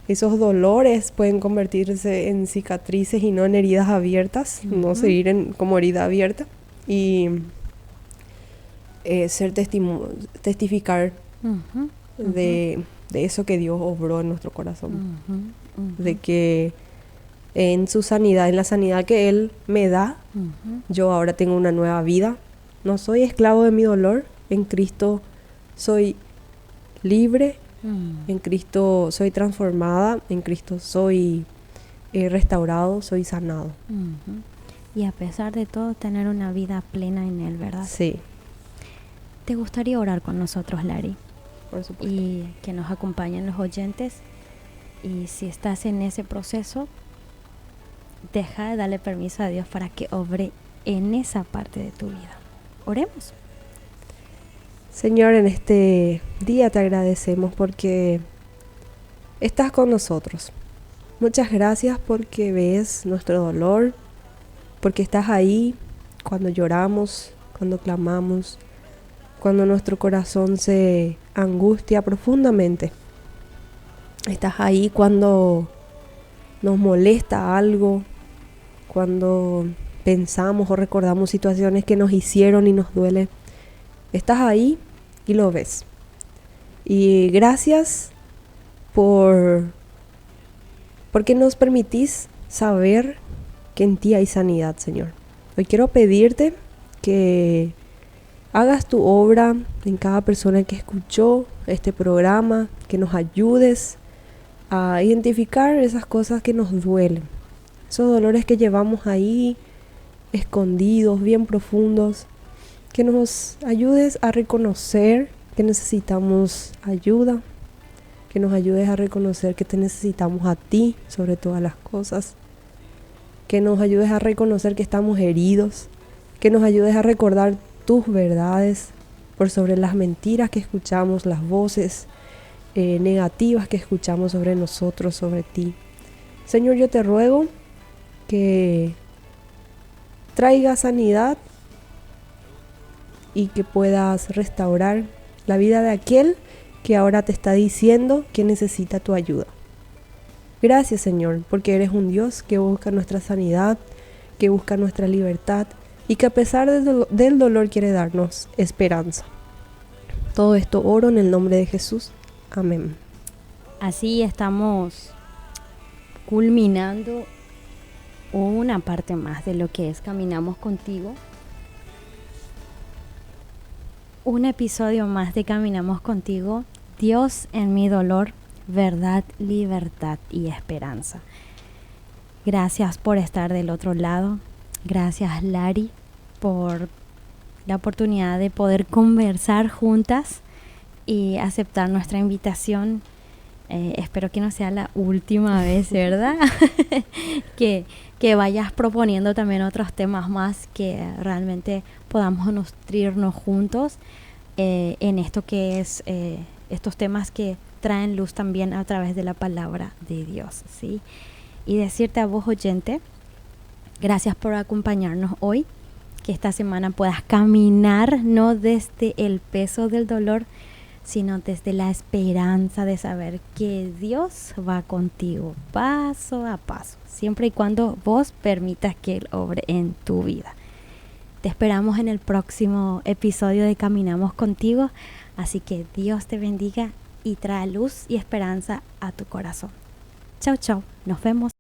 Esos dolores pueden convertirse en cicatrices y no en heridas abiertas, no seguir como herida abierta. Y testificar de eso que Dios obró en nuestro corazón. De que en su sanidad, en la sanidad que Él me da, yo ahora tengo una nueva vida. No soy esclavo de mi dolor. En Cristo soy libre. En Cristo soy transformada. En Cristo soy restaurado, soy sanado. Y a pesar de todo, tener una vida plena en Él, ¿verdad? Sí. ¿Te gustaría orar con nosotros, Lari? Por supuesto. Y que nos acompañen los oyentes. Y si estás en ese proceso, deja de darle permiso a Dios para que obre en esa parte de tu vida. Oremos. Señor, en este día te agradecemos porque estás con nosotros. Muchas gracias porque ves nuestro dolor, porque estás ahí cuando lloramos, cuando clamamos, cuando nuestro corazón se angustia profundamente. Estás ahí cuando nos molesta algo, cuando pensamos o recordamos situaciones que nos hicieron y nos duelen. Estás ahí y lo ves. Y gracias porque nos permitís saber que en ti hay sanidad, Señor. Hoy quiero pedirte que hagas tu obra en cada persona que escuchó este programa, que nos ayudes a identificar esas cosas que nos duelen, esos dolores que llevamos ahí escondidos, bien profundos, que nos ayudes a reconocer que necesitamos ayuda, que nos ayudes a reconocer que te necesitamos a ti sobre todas las cosas, que nos ayudes a reconocer que estamos heridos, que nos ayudes a recordar tus verdades por sobre las mentiras que escuchamos, las voces negativas que escuchamos sobre nosotros, sobre ti. Señor, yo te ruego que traiga sanidad y que puedas restaurar la vida de aquel que ahora te está diciendo que necesita tu ayuda. Gracias, Señor, porque eres un Dios que busca nuestra sanidad, que busca nuestra libertad y que a pesar del dolor quiere darnos esperanza. Todo esto oro en el nombre de Jesús. Amén. Así estamos culminando una parte más de lo que es Caminamos Contigo. Un episodio más de Caminamos Contigo. Dios en mi dolor, verdad, libertad y esperanza. Gracias por estar del otro lado. Gracias, Lari, por la oportunidad de poder conversar juntas y aceptar nuestra invitación. Espero que no sea la última vez, ¿verdad? que vayas proponiendo también otros temas más que realmente podamos nutrirnos juntos en esto que es estos temas que traen luz también a través de la palabra de Dios, ¿sí? Y decirte a vos, oyente, gracias por acompañarnos hoy, que esta semana puedas caminar no desde el peso del dolor, sino desde la esperanza de saber que Dios va contigo paso a paso, siempre y cuando vos permitas que Él obre en tu vida. Te esperamos en el próximo episodio de Caminamos Contigo, así que Dios te bendiga y trae luz y esperanza a tu corazón. Chau, chau, nos vemos.